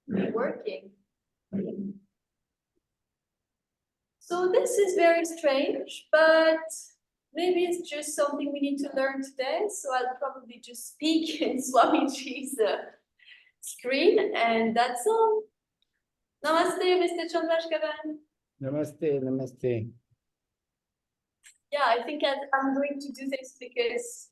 be working. So this is very strange, but maybe it's just something we need to learn today. So I'll probably just speak in Swamiji's screen, and that's all. Namaste, Mr. Chandrashkaran. Namaste, namaste. Yeah, I think I'm going to do this because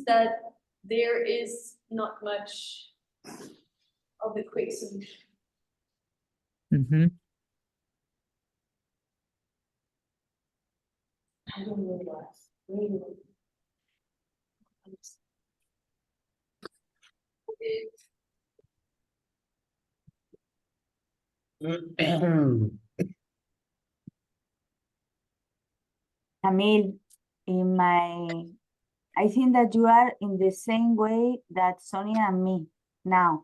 that there is not much of a quick solution. Mm-hmm. I don't know what. Camille, I think that you are in the same way that Sonia and me now.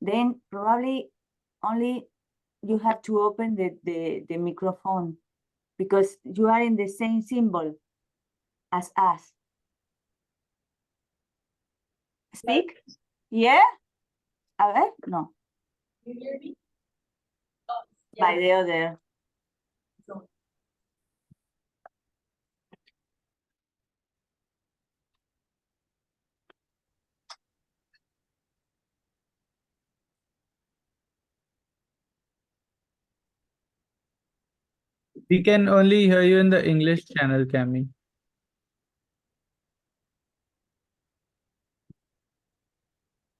Then probably only you have to open the microphone because you are in the same symbol as us. Speak? Yeah? A ver? No. You hear me? Oh, By the other. So, We can only hear you in the English channel, Cami.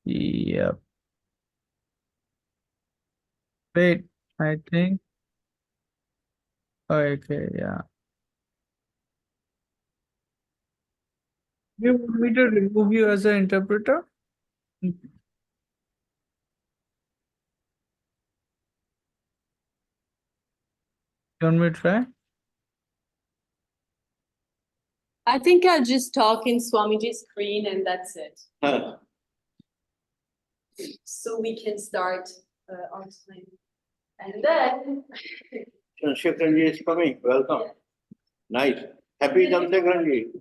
Yep. Wait, I think. Okay, yeah. You want me to remove you as an interpreter? You want me to try? I think I'll just talk in Swamiji's screen and that's it. So we can start on time. And then Shukranji is coming. Welcome. Yeah. Nice. Happy Jamshekranji.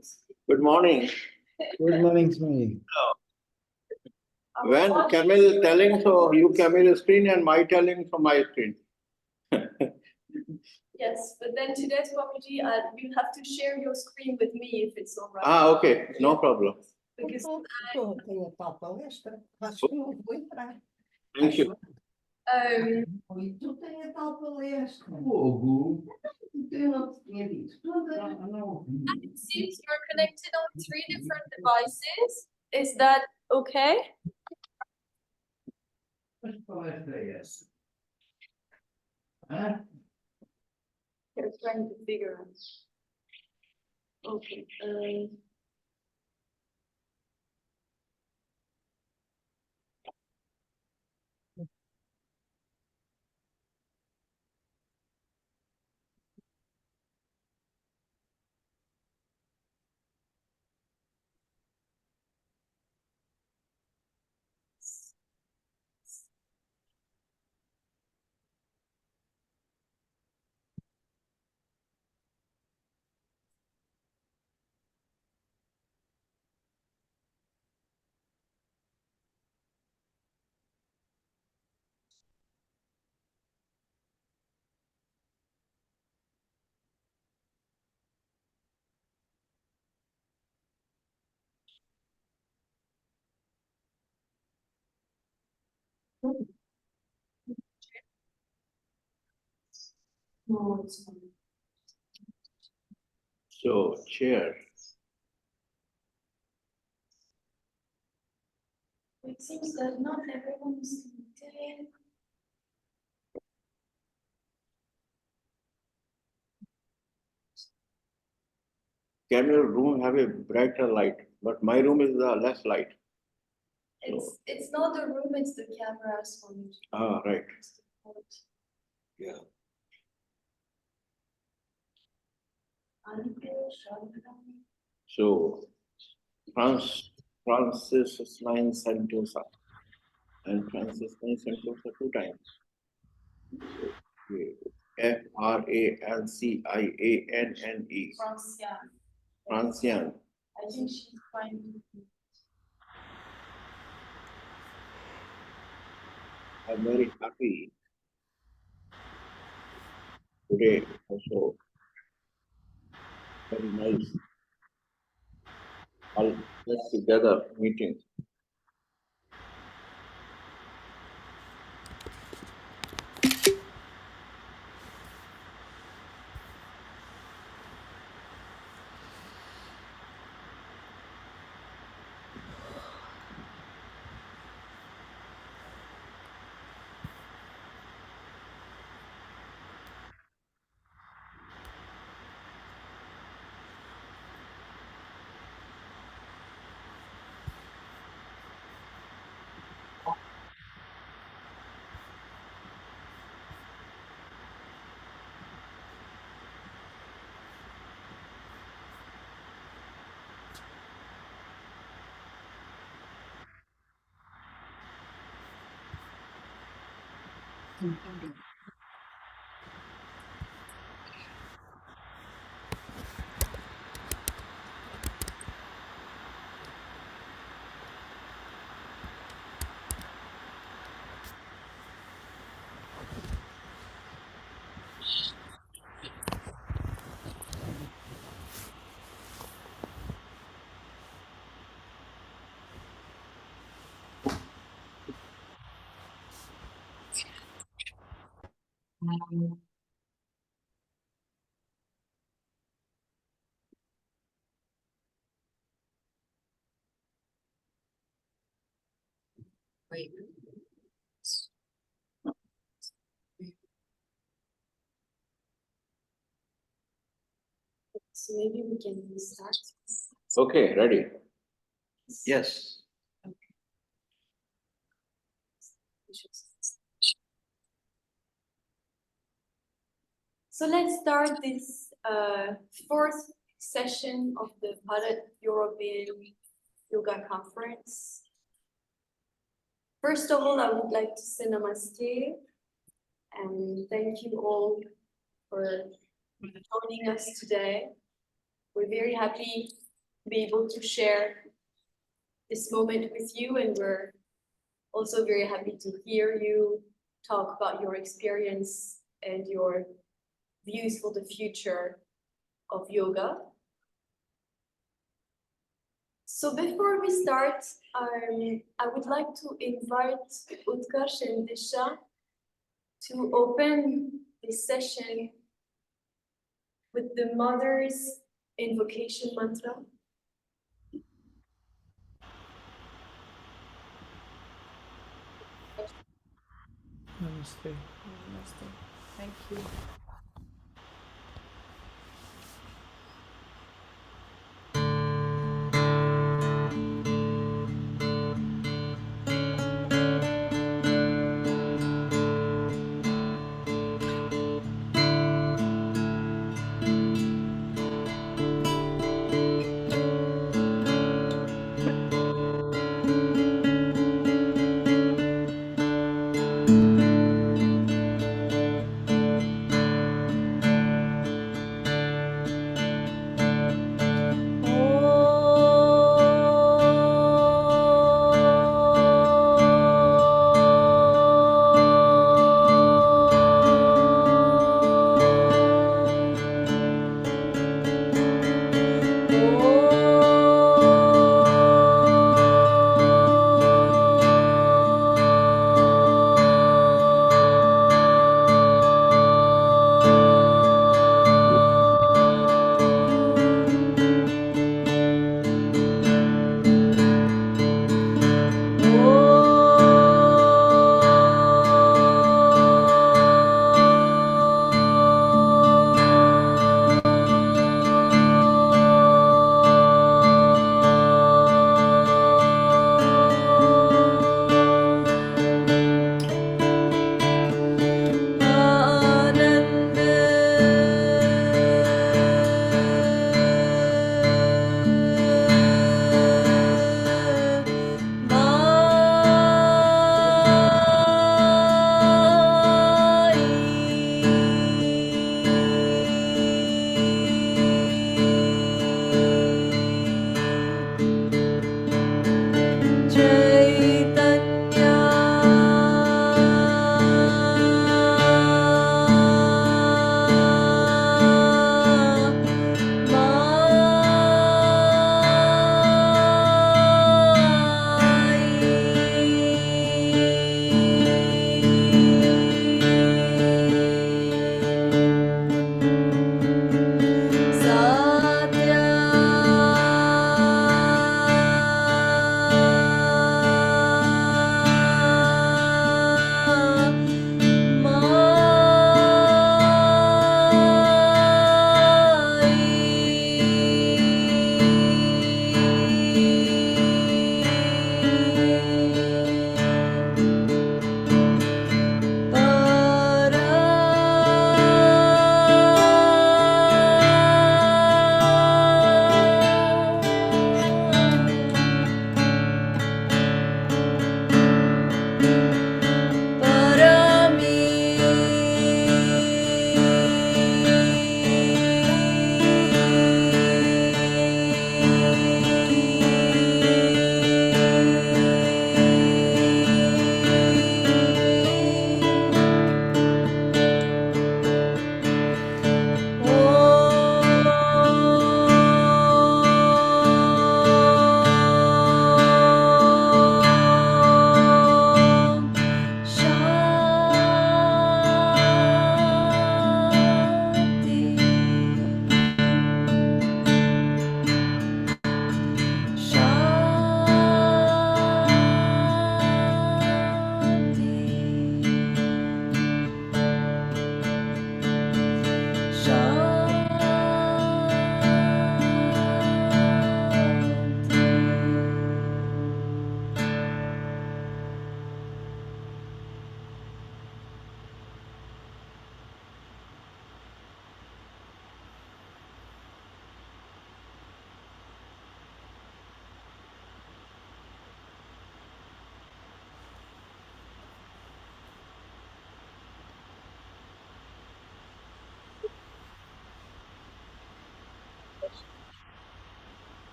Good morning. Good morning, Swami. When Camille telling, so you Camille screen and my telling from my screen. yes, but then today, Swamiji, you have to share your screen with me if it's all right. Ah, okay. No problem. Because Tenho tal palestra, acho que não vou entrar. Thank you. E tu tens a tal palestra. Fogo. Eu não te tinha dito. it seems you're connected on 3 different devices. Is that okay? Mas que palestra é essa? Hã? They're trying to figure out. Okay. No, it's fine. So, chair. It seems that not everyone is connected. Camille room have a brighter light, but my room is the less light. It's not the room, it's the camera, Swamiji. Ah, right. It's the quality. Yeah. So, Francis 9 Sentosa and Francis 9 Sentosa 2 times. Francianne. Francian. Francian. I think she's trying to. I'm very happy today also. Very nice. All get together meeting. So maybe we can start. Okay, ready? Yes. So let's start this fourth session of the Bharat European Yoga Conference. First of all, I would like to say namaste and thank you all for joining us today. We're very happy to be able to share this moment with you, and we're also very happy to hear you talk about your experience and your views for the future of yoga. So before we start, I would like to invite Utkarsh and Disha to open this session with the mother's invocation mantra. Namaste. Namaste. Thank you.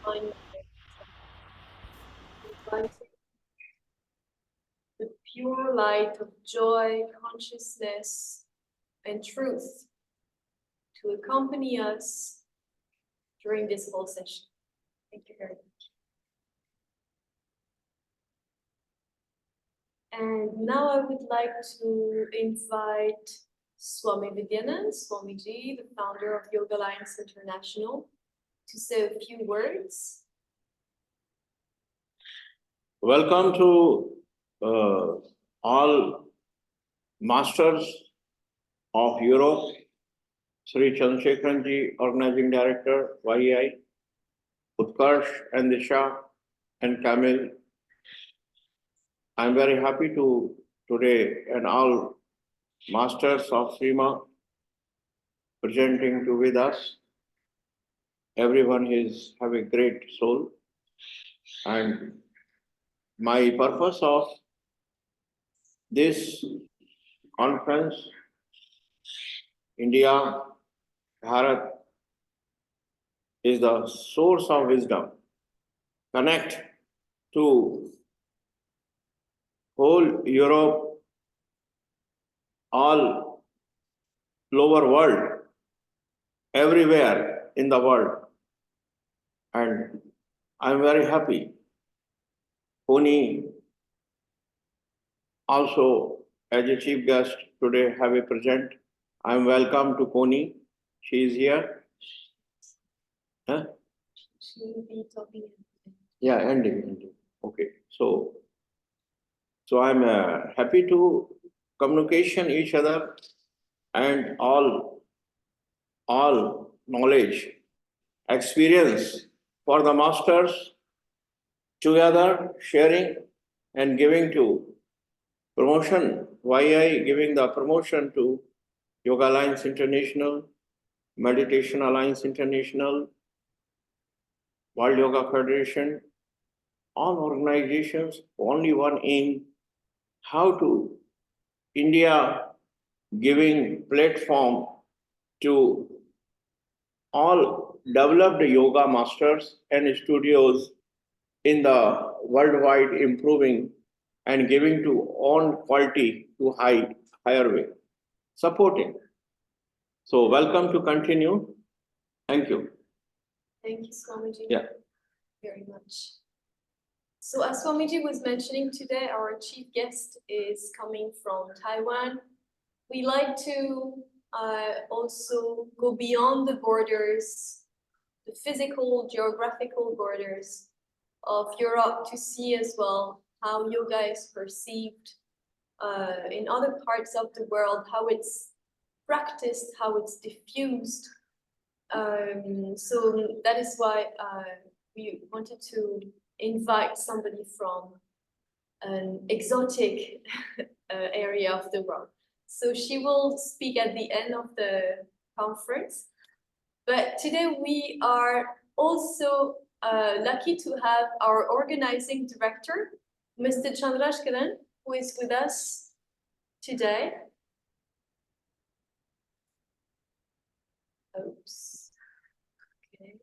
mind, inviting the pure light of joy, consciousness, and truth to accompany us during this whole session. Thank you very much. And now I would like to invite Swami Vidyanand, Swamiji, the founder of Yoga Alliance International, to say a few words. Welcome to all masters of Europe, Sri Chandrasekharanji, Organizing Director, YEI, Utkarsh and Disha and Kamil. I'm very happy to today and all masters of Srima presenting to with us. Everyone is having great soul, and my purpose of this conference, India, Bharat, is the source of wisdom. Connect to whole Europe, all lower world, everywhere in the world. And I'm very happy. Pony also as a chief guest today have a present. I'm welcome to Pony. She is here. Huh? She will be talking. Yeah, ending. Okay, so I'm happy to communication each other and all knowledge, experience for the masters together sharing and giving to promotion. YI giving the promotion to Yoga Alliance International, Meditation Alliance International, World Yoga Federation, all organizations, only one aim, how to India giving platform to all developed yoga masters and studios in the worldwide improving and giving to own quality to higher way, supporting. So welcome to continue. Thank you. Thank you, Swamiji. Yeah. Very much. So as Swamiji was mentioning today, our chief guest is coming from Taiwan. We like to also go beyond the borders, the physical, geographical borders of Europe to see as well how yoga is perceived in other parts of the world, how it's practiced, how it's diffused. So that is why we wanted to invite somebody from an exotic area of the world. So she will speak at the end of the conference. But today we are also lucky to have our organizing director, Mr. Chandrasekharan, who is with us today. Oops. Okay.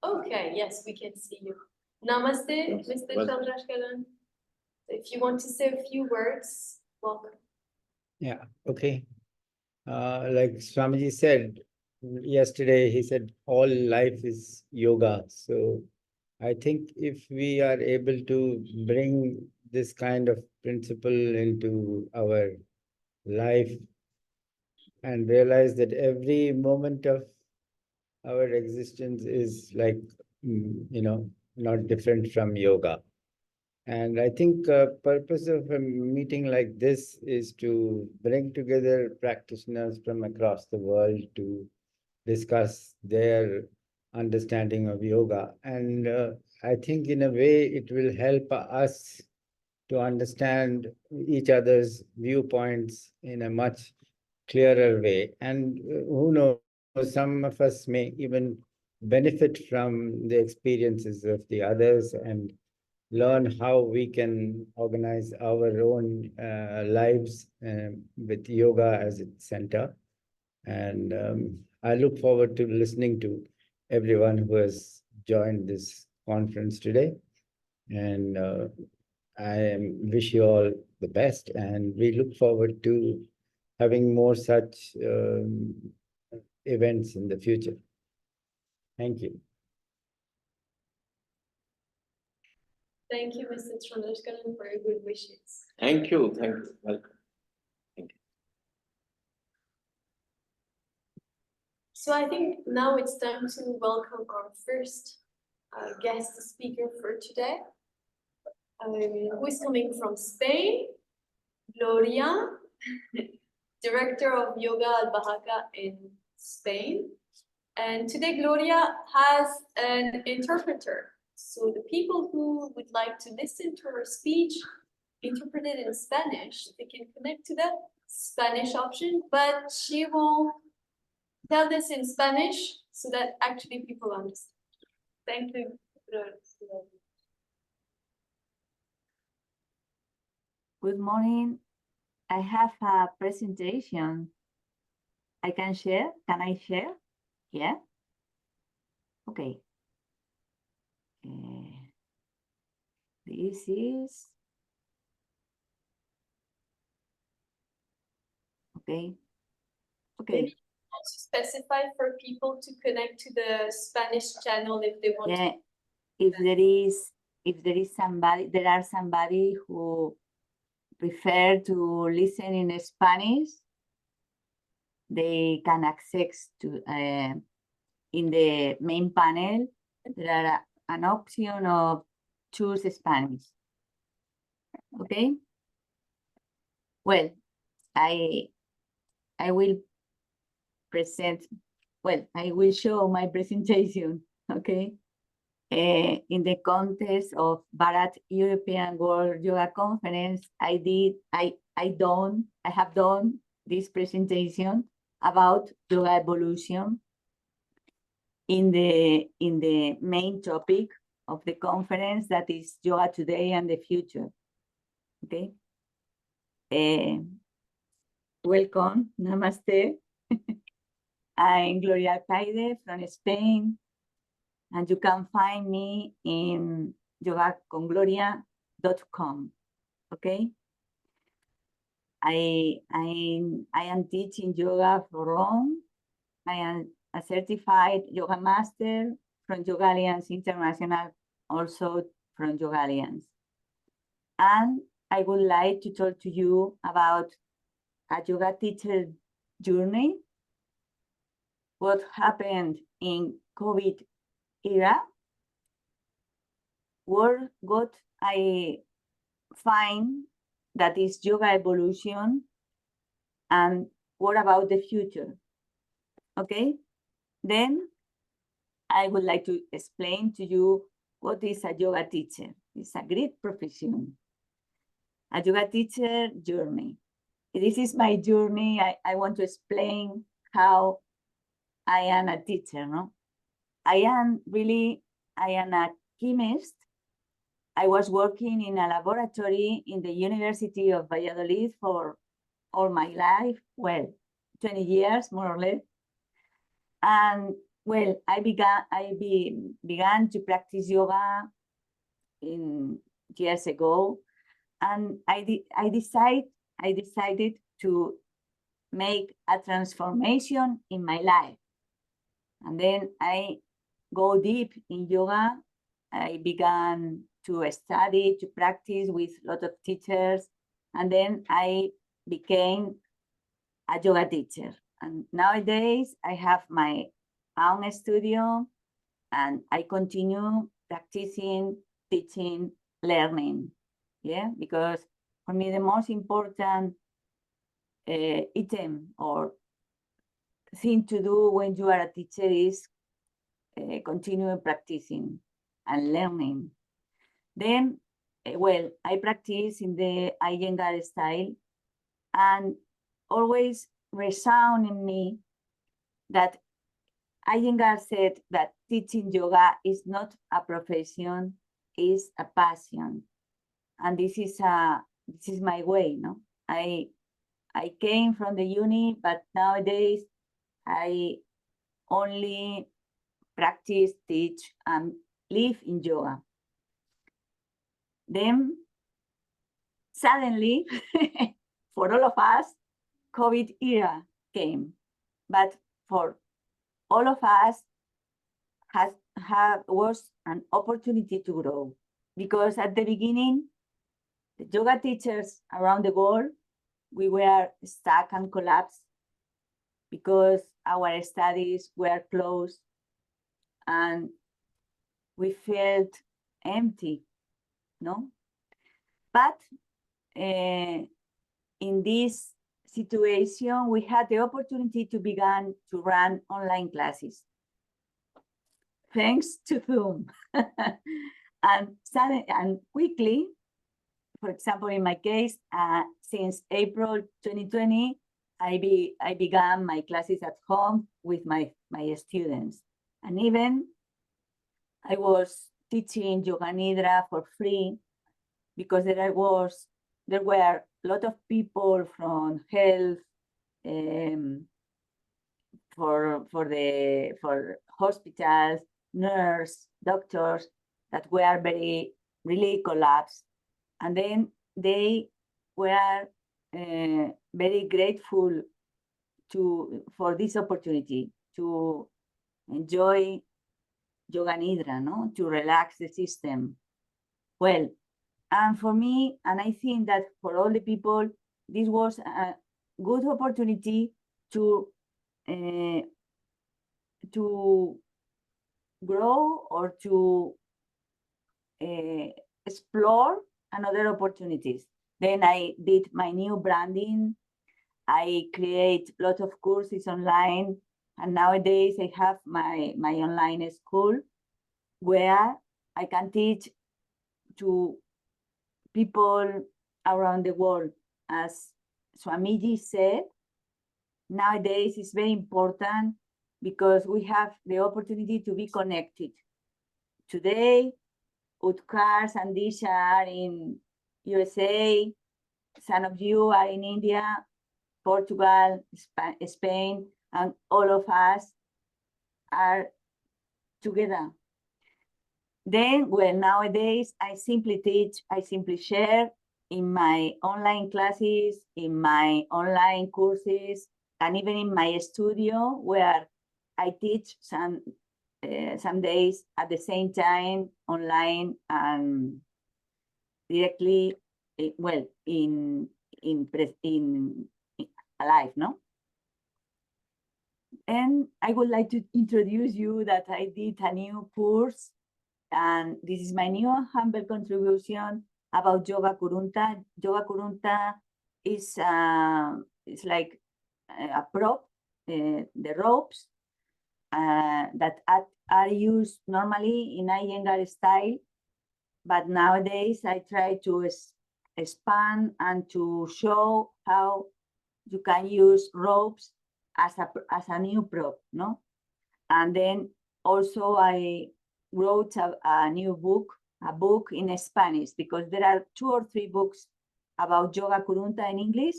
Okay, yes, we can see you. Namaste, Yes, Mr. welcome. Chandrasekharan. If you want to say a few words, welcome. Yeah, okay. Like Swamiji said yesterday, he said all life is yoga. So I think if we are able to bring this kind of principle into our life and realize that every moment of our existence is like, not different from yoga. And I think purpose of a meeting like this is to bring together practitioners from across the world to discuss their understanding of yoga. And I think in a way it will help us to understand each other's viewpoints in a much clearer way. And who knows, some of us may even benefit from the experiences of the others and learn how we can organize our own lives with yoga as its center. And I look forward to listening to everyone who has joined this conference today. And wish you all the best, and we look forward to having more such events in the future. Thank you. Thank you, Mr. Chandrasekaran, for your good wishes. Thank you. Welcome. So I think now it's time to welcome our first guest speaker for today, who is coming from Spain, Gloria, director of Yoga al Bahaca in Spain. And today Gloria has an interpreter. So the people who would like to listen to her speech interpreted in Spanish, they can connect to the Spanish option, but she will tell this in Spanish so that actually people understand. Thank you. Good morning. I have a presentation. I can share. Can I share? Yeah. Okay. This is okay. Okay. Maybe also specify for people to connect to the Spanish channel if they want Yeah. to. If there is somebody who prefer to listen in Spanish, they can access to in the main panel. There are an option of choose Spanish. Okay. Well, I will present. Well, I will show my presentation. Okay. In the context of Bharat European World Yoga Conference, I have done this presentation about yoga evolution in the main topic of the conference, that is yoga today and the future. Okay. Welcome, namaste. I'm Gloria Alcaide from Spain. And you can find me in yogacongloria.com. Okay. I am teaching yoga for long. I am a certified yoga master from Yoga Alliance International, also from Yoga Alliance. And I would like to talk to you about a yoga teacher journey, what happened in COVID era, what I find that is yoga evolution, and what about the future. Okay, then I would like to explain to you what is a yoga teacher. It's a great profession. A yoga teacher journey. This is my journey. I want to explain how I am a teacher, no? I am a chemist. I was working in a laboratory in the University of Valladolid for all my life, well, 20 years, more or less. And well, I began to practice yoga years ago, and I decided to make a transformation in my life. And then I go deep in yoga. I began to study, to practice with a lot of teachers, and then I became a yoga teacher. And nowadays I have my own studio, and I continue practicing, teaching, learning. Yeah, because for me the most important item or thing to do when you are a teacher is continue practicing and learning. Then, well, I practice in the Iyengar style, and always resound in me that Iyengar said that teaching yoga is not a profession, is a passion. And this is my way, no? I came from the uni, but nowadays I only practice, teach, and live in yoga. Then suddenly, for all of us, COVID era came. But for all of us, was an opportunity to grow. Because at the beginning, the yoga teachers around the world, we were stuck and collapsed because our studies were closed and we felt empty, no? But in this situation, we had the opportunity to begin to run online classes, thanks to Zoom. and quickly, for example, in my case, since April 2020, I began my classes at home with my students. And even I was teaching Yoga Nidra for free because there were a lot of people from health, for hospitals, nurse, doctors that were really collapsed. And then they were very grateful for this opportunity to enjoy Yoga Nidra, no? To relax the system. Well, and for me, and I think that for all the people, this was a good opportunity to grow or to explore another opportunities. Then I did my new branding. I create a lot of courses online. And nowadays I have my online school where I can teach to people around the world. As Swamiji said, nowadays it's very important because we have the opportunity to be connected. Today, Utkarsh and Disha are in USA, some of you are in India, Portugal, Spain, and all of us are together. Then, well, nowadays, I simply teach, I simply share in my online classes, in my online courses, and even in my studio where I teach some days at the same time online and directly, well, in alive, no? And I would like to introduce you that I did a new course, and this is my new humble contribution about Yoga Kurunta. Yoga Kurunta is like a prop, the ropes that are used normally in Iyengar style, but nowadays I try to expand and to show how you can use ropes as a new prop, no? And then also I wrote a new book, a book in Spanish, because there are 2 or 3 books about Yoga Kurunta in English,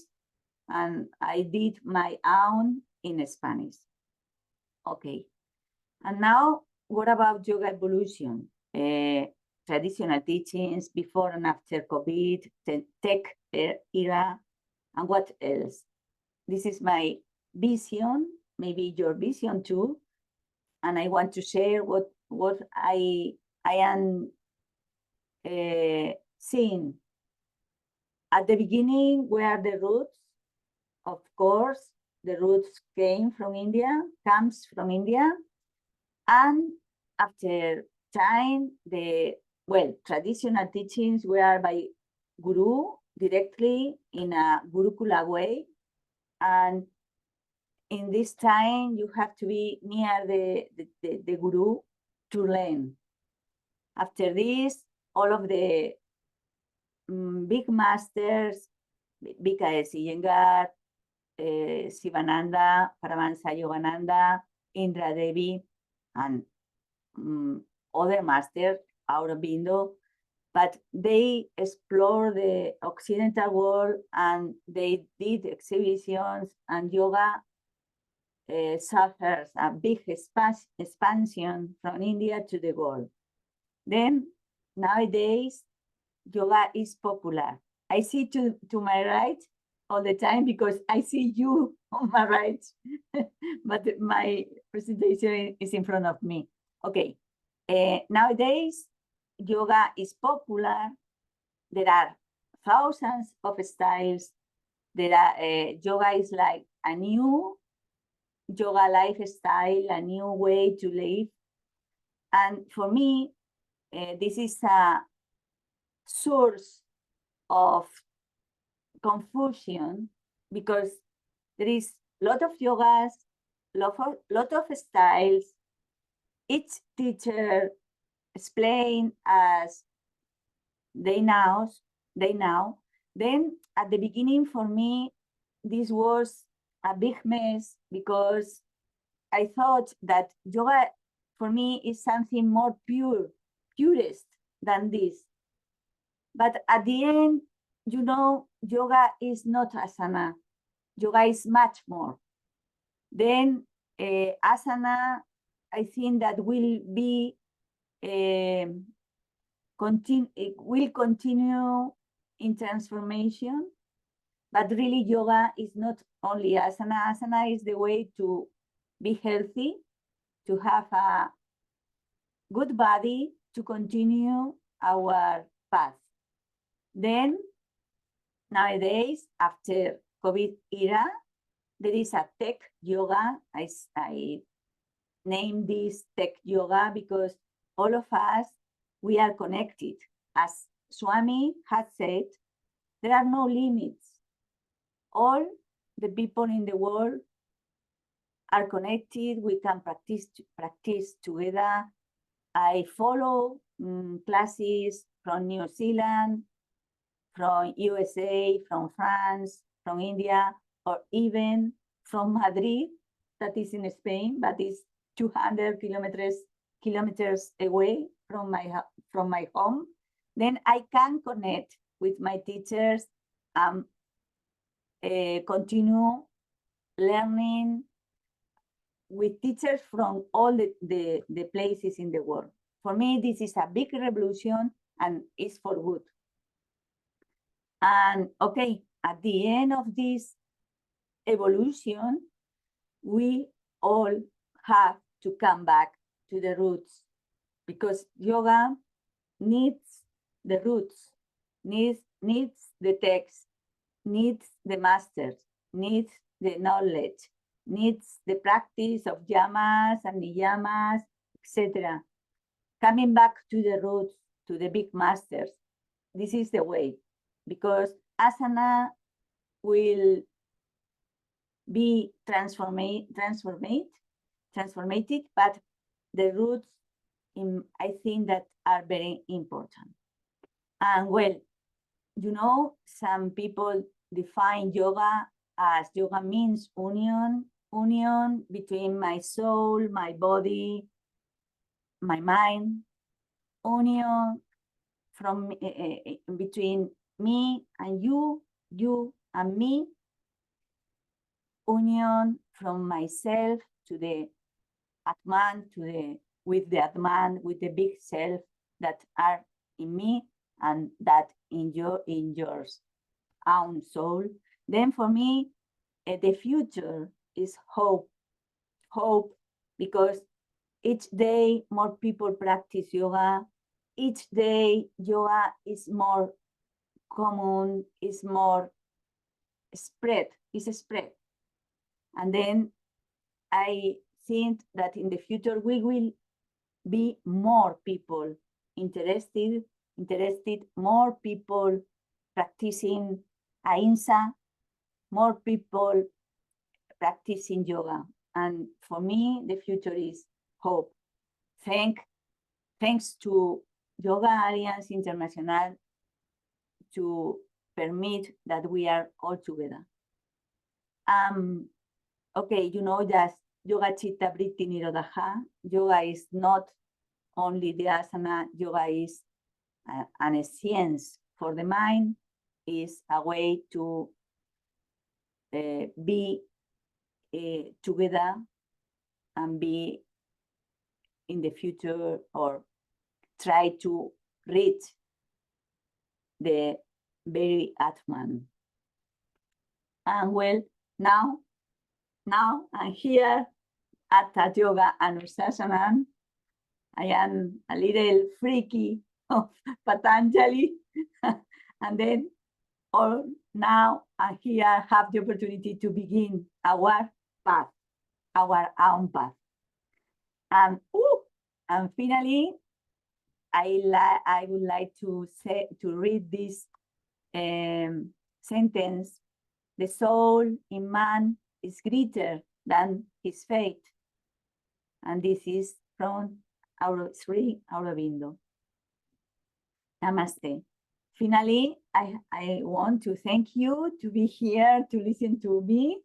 and I did my own in Spanish. Okay, and now what about Yoga Evolution? Traditional teachings before and after COVID, tech era, and what else? This is my vision, maybe your vision too, and I want to share what I am seeing. At the beginning were the roots. Of course, the roots comes from India, and after time, traditional teachings were by Guru directly in a Gurukula way, and in this time you have to be near the Guru to learn. After this, all of the big masters, BKS Iyengar, Sivananda, Paramahansa Yogananda, Indra Devi, and other masters, Aurobindo, but they explored the Occidental world and they did exhibitions and yoga suffers a big expansion from India to the world. Then nowadays, yoga is popular. I see to my right all the time because I see you on my right, but my presentation is in front of me. Okay, nowadays, yoga is popular. There are thousands of styles. There are, yoga is like a new yoga lifestyle, a new way to live. And for me, this is a source of confusion because there is a lot of yogas, lot of styles. Each teacher explain as they know. Then at the beginning, for me, this was a big mess because I thought that yoga for me is something more purest than this. But at the end, you know, yoga is not asana. Yoga is much more. Then asana, I think that will be will continue in transformation. But really, yoga is not only asana. Asana is the way to be healthy, to have a good body, to continue our path. Then, nowadays, after COVID era, there is a tech yoga. I named this tech yoga because all of us, we are connected. As Swami has said, there are no limits. All the people in the world are connected. We can practice together. I follow classes from New Zealand, from USA, from France, from India, or even from Madrid, that is in Spain, but is 200 kilometers away from my home. Then I can connect with my teachers and continue learning with teachers from all the places in the world. For me, this is a big revolution and it's for good. And okay, at the end of this evolution, we all have to come back to the roots because yoga needs the roots, needs the text, needs the masters, needs the knowledge, needs the practice of yamas and niyamas, etc. Coming back to the roots, to the big masters, this is the way, because asana will be transformated, but the roots, I think that are very important. And well, you know, some people define yoga as yoga means union between my soul, my body, my mind, union from between me and you and me, union from myself to the Atman, with the big self that are in me and that in yours own soul. Then for me, the future is hope, because each day more people practice yoga. Each day yoga is more common, is more spread. And then I think that in the future we will be more people interested, more people practicing ahimsa, more people practicing yoga. And for me, the future is hope. Thanks to Yoga Alliance International to permit that we are all together. Okay, you know that Yoga Chitta Vritti Nirodha. Yoga is not only the asana, yoga is an science for the mind, is a way to be together and be in the future or try to reach the very Atman. And well, now I'm here at Hatha Yoga Anushasanam. I am a little freaky of Patanjali. And then now I here have the opportunity to begin our path, our own path. And finally, I would like to read this sentence: the soul in man is greater than his fate. And this is from Sri Aurobindo. Namaste. Finally, I want to thank you to be here to listen to me.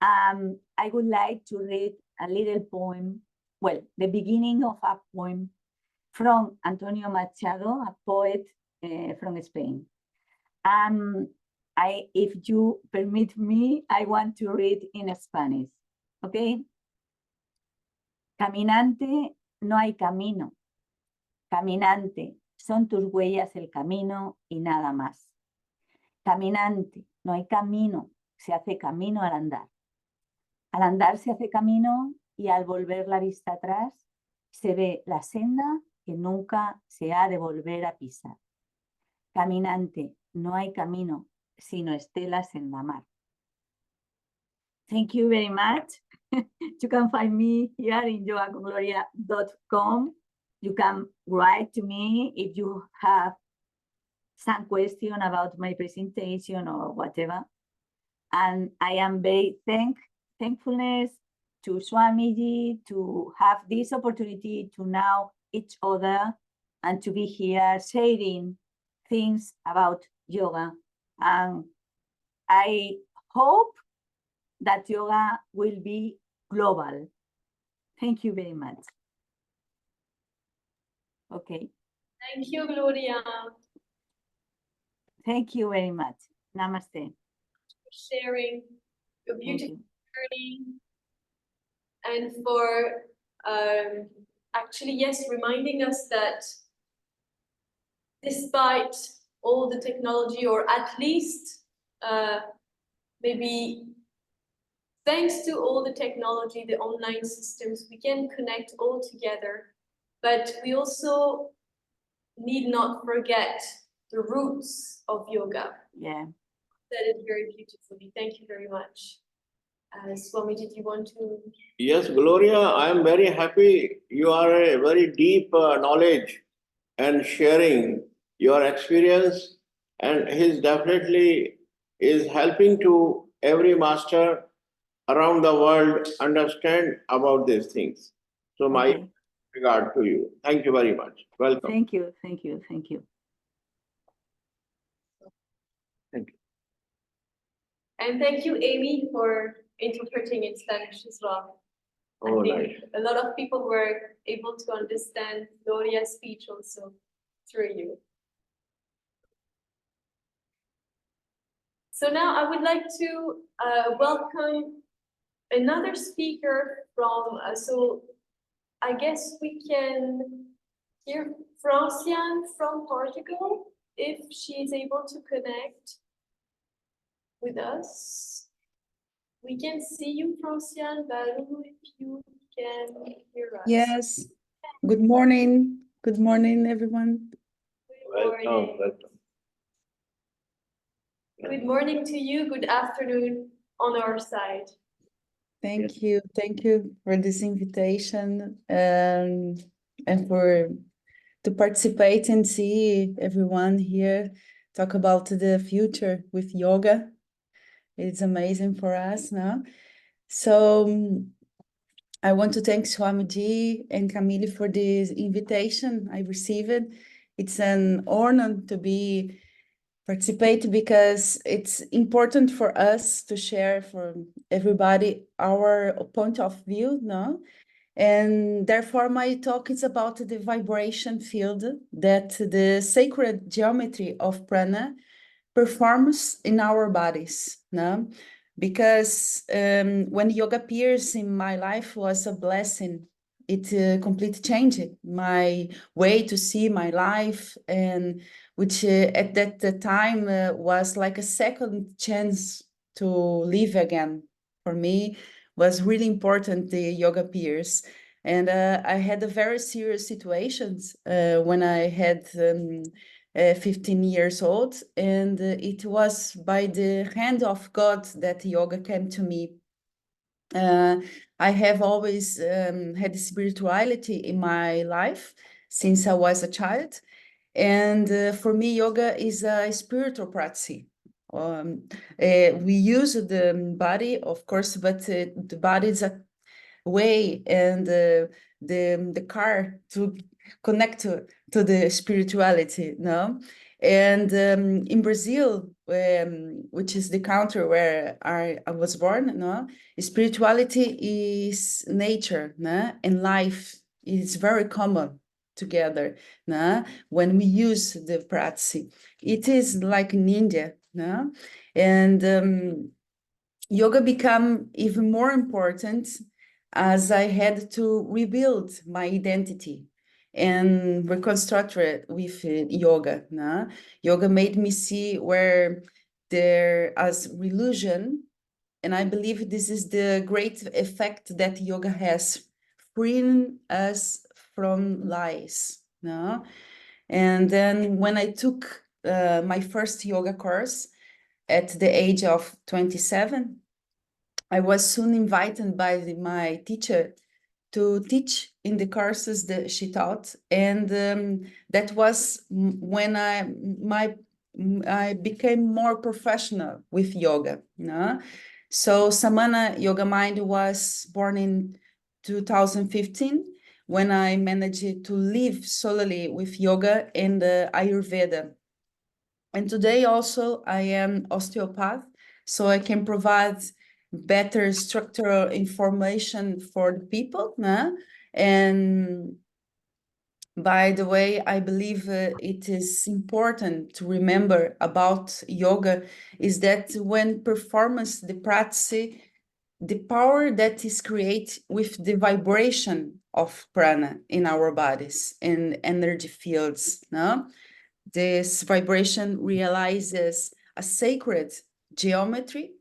I would like to read a little poem, well, the beginning of a poem from Antonio Machado, a poet from Spain. If you permit me, I want to read in Spanish, okay? Caminante, no hay camino. Caminante, son tus huellas el camino y nada más. Caminante, no hay camino, se hace camino al andar. Al andar se hace camino y al volver la vista atrás se ve la senda que nunca se ha de volver a pisar. Caminante, no hay camino, sino estelas en la mar. Thank you very much. You can find me here in yogacongloria.com. You can write to me if you have some question about my presentation or whatever. And I am very thankfulness to Swamiji to have this opportunity to know each other and to be here sharing things about yoga. And I hope that yoga will be global. Thank you very much. Okay. Thank you, Gloria, Thank you very much. Namaste. for sharing your Thank beautiful you. journey and for actually, yes, reminding us that despite all the technology, or at least maybe thanks to all the technology, the online systems, we can connect all together. But we also need not forget the roots of yoga. Yeah. Said it very beautifully. Thank you very much. Swami, did you want to? Yes, Gloria, I am very happy. You are a very deep knowledge and sharing your experience, and he definitely is helping to every master around the world understand about these things. So my Okay. regard to you. Thank you very much. Welcome. Thank you. Thank you. Thank you. Thank you. And thank you, Amy, for interpreting in Spanish as well. Oh, I think nice. a lot of people were able to understand Gloria's speech also through you. So now I would like to welcome another speaker from, so I guess we can hear Franciane from Portugal, if she is able to connect with us. We can see you, Franciane, but I don't know if you can hear us. Yes. Good morning. Good morning, everyone. Good Welcome. morning. Welcome. Good morning to you. Good afternoon on our side. Thank you. Thank you for this invitation and to participate and see everyone here talk about the future with yoga. It's amazing for us now. So I want to thank Swamiji and Camille for this invitation I received. It's an honor to participate because it's important for us to share for everybody our point of view, no? And therefore my talk is about the vibration field that the sacred geometry of prana performs in our bodies, no? because when yoga appears in my life was a blessing. It completely changed my way to see my life, and which at that time was like a second chance to live again. For me, was really important, the yoga appears. And I had a very serious situations when I had 15 years old, and it was by the hand of God that yoga came to me. I have always had spirituality in my life since I was a child, and for me, yoga is a spiritual practice. We use the body, of course, but the body is a way and the car to connect to the spirituality, no? And in Brazil, which is the country where I was born, no? Spirituality is nature, no? And life is very common together, no? When we use the practice. It is like in India, no? And yoga became even more important as I had to rebuild my identity and reconstruct it with yoga. No? Yoga made me see where there as religion, and I believe this is the great effect that yoga has, freeing us from lies. No? And then when I took my first yoga course at the age of 27, I was soon invited by my teacher to teach in the courses that she taught, and that was when I became more professional with yoga. No? So Samana Yoga Mind was born in 2015, when I managed to live solely with yoga and Ayurveda. And today also I am osteopath, so I can provide better structural information for the people. No? And by the way, I believe it is important to remember about yoga is that when performance the practice, the power that is created with the vibration of prana in our bodies and energy fields. No? This vibration realizes a sacred geometry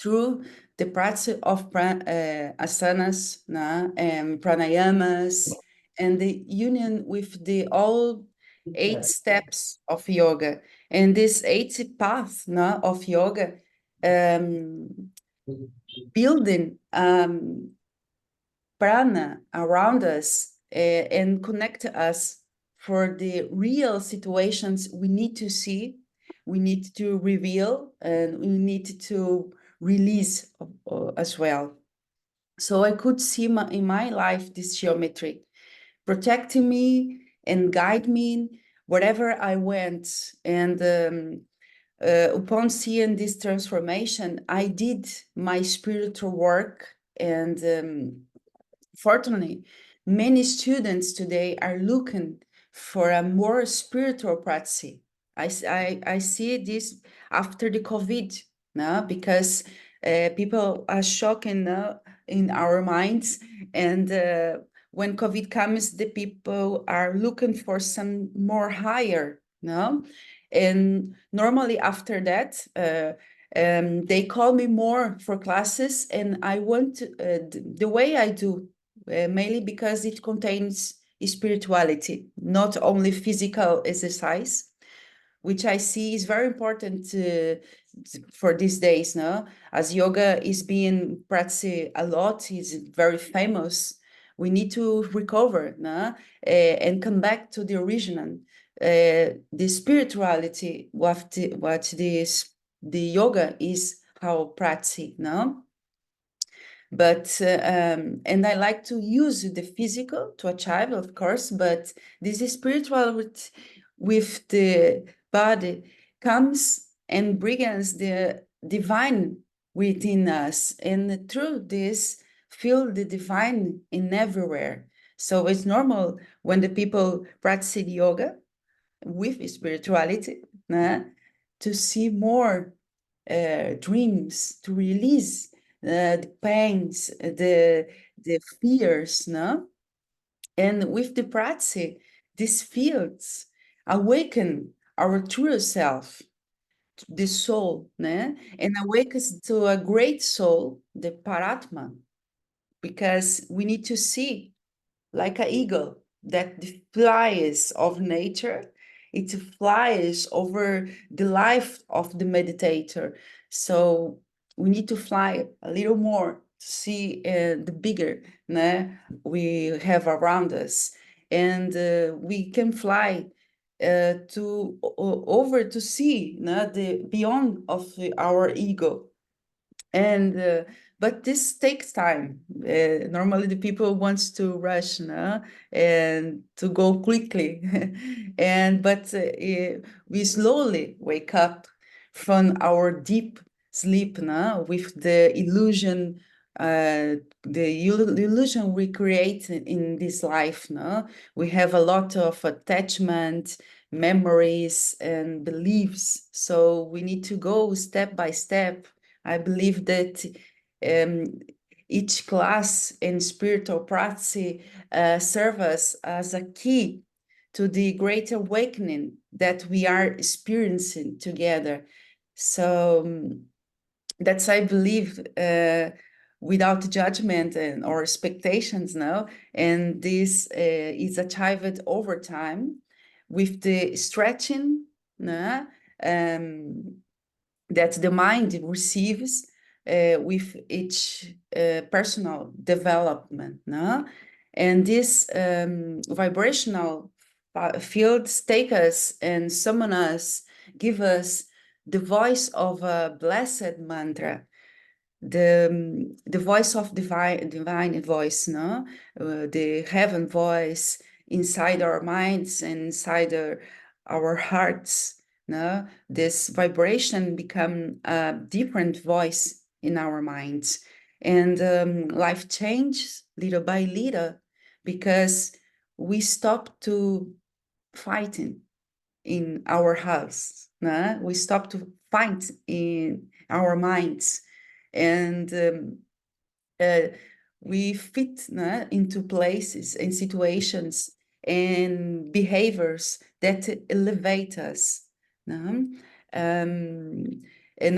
through the practice of asanas, and pranayamas, and the union with the all 8 steps of yoga. And this 8 path of yoga, building prana around us and connect us for the real situations we need to see, we need to reveal, and we need to release as well. So I could see in my life this geometry protecting me and guide me wherever I went. And upon seeing this transformation, I did my spiritual work, and fortunately, many students today are looking for a more spiritual practice. I see this after the COVID, no? Because people are shocking in our minds. And when COVID comes, the people are looking for some more higher, no? And normally after that, they call me more for classes, and I want the way I do, mainly because it contains spirituality, not only physical exercise, which I see is very important for these days, no? As yoga is being practiced a lot, is very famous. We need to recover, no? And come back to the original, the spirituality, what the yoga is how practice, no? But and I like to use the physical to achieve, of course, but this spiritual with the body comes and brings the divine within us, and through this feel the divine in everywhere. So it's normal when the people practice yoga with spirituality, to see more dreams, to release the pains, the fears, no? And with the practice, these fields awaken our true self, the soul, né? And awakens to a great soul, the Paratma, because we need to see like an eagle that flies of nature. It flies over the life of the meditator. So we need to fly a little more to see the bigger, né, we have around us. And we can fly over to see, né, the beyond of our ego. And but this takes time. Normally the people wants to rush, no? And to go quickly. But we slowly wake up from our deep sleep, no? With the illusion, illusion we create in this life, no? We have a lot of attachment, memories and beliefs. So we need to go step by step. I believe that each class in spiritual practice serve us as a key to the great awakening that we are experiencing together. So that's, I believe, without judgment or expectations, no? And this is achieved over time with the stretching, no? That the mind receives with each personal development, no? And this vibrational fields take us and summon us, give us the voice of a blessed mantra, the voice of divine voice, no? The heaven voice inside our minds and inside our hearts. No, this vibration become a different voice in our minds, and life changes little by little because we stop to fighting in our house. No? We stop to fight in our minds, and we fit into places and situations and behaviors that elevate us. And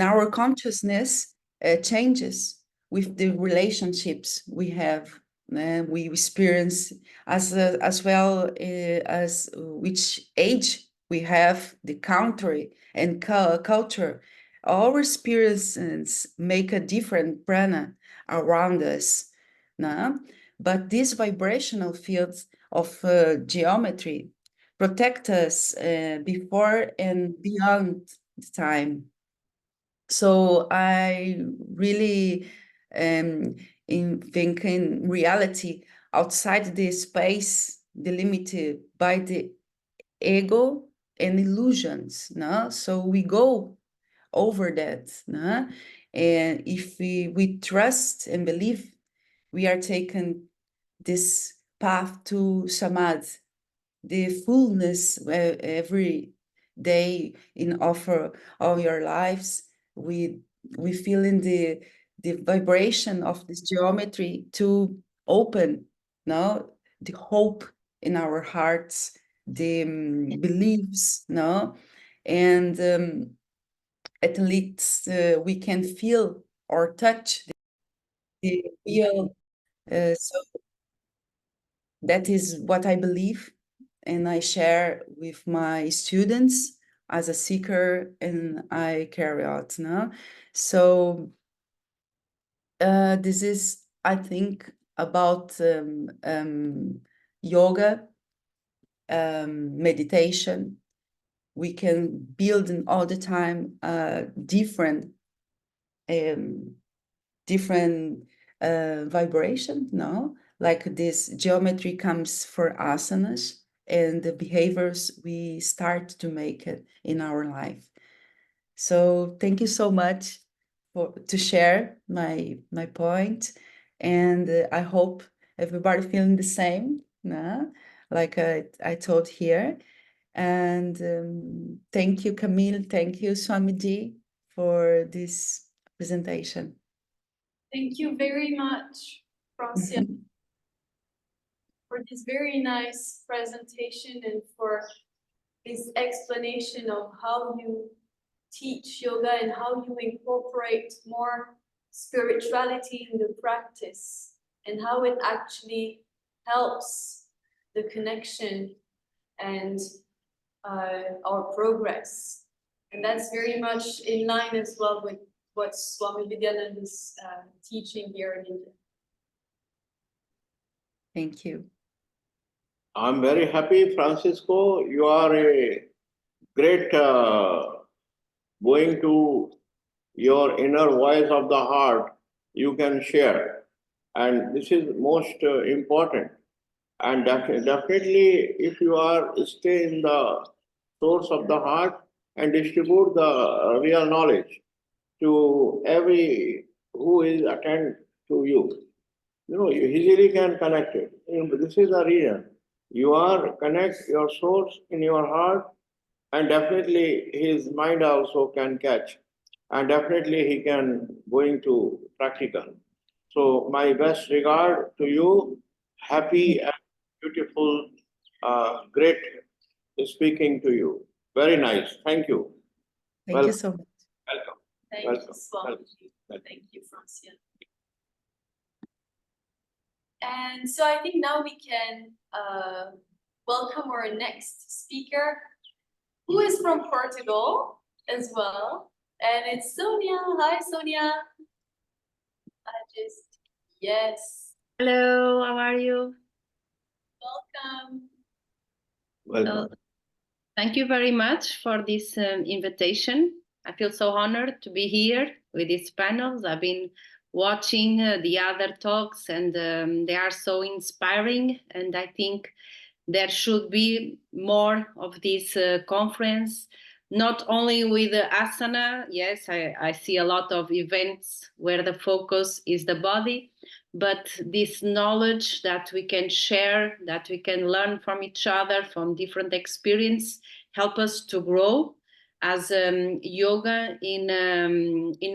our consciousness changes with the relationships we have, we experience, as well as which age we have, the country and culture. Our experiences make a different prana around us. But these vibrational fields of geometry protect us before and beyond time. So I really think in reality, outside the space delimited by the ego and illusions, no? So we go over that, no? And if we trust and believe, we are taking this path to samadhi, the fullness every day in offer all your lives. We feel in the vibration of this geometry to open, no, the hope in our hearts, the beliefs, no, and at least we can feel or touch the real. So that is what I believe, and I share with my students as a seeker, and I carry out now. So this is, I think, about yoga, meditation. We can build all the time different vibration, no? Like this geometry comes for asanas and the behaviors we start to make it in our life. So thank you so much to share my point, and I hope everybody feeling the same, no? Like I told here. And thank you, Camille. Thank you, Swamiji, for this presentation. Thank you very much, Francia, for this very nice presentation and for this explanation of how you teach yoga and how you incorporate more spirituality in the practice and how it actually helps the connection and our progress. And that's very much in line as well with what Swami Vidyanand is teaching here in India. Thank you. I'm very happy, Francisco. You are a great going to your inner voice of the heart. You can share, and this is most important. And definitely, if you are stay in the source of the heart and distribute the real knowledge to every who is attend to you, you easily can connect it. This is the reason. You are connect your source in your heart, and definitely his mind also can catch, and definitely he can going to practical. So my best regard to you. Happy and beautiful, great speaking to you. Very nice. Thank you. Thank you so much. Welcome. Thank Welcome. you, Swami. Welcome. Thank you, Francia. And so I think now we can welcome our next speaker, who is from Portugal as well. And it's Sonia. Hi, Sonia. Yes, Hello, how are you? welcome. Welcome. Thank you very much for this invitation. I feel so honored to be here with these panels. I've been watching the other talks and they are so inspiring. And I think there should be more of this conference, not only with asana. Yes, I see a lot of events where the focus is the body, but this knowledge that we can share, that we can learn from each other, from different experience, help us to grow as yoga in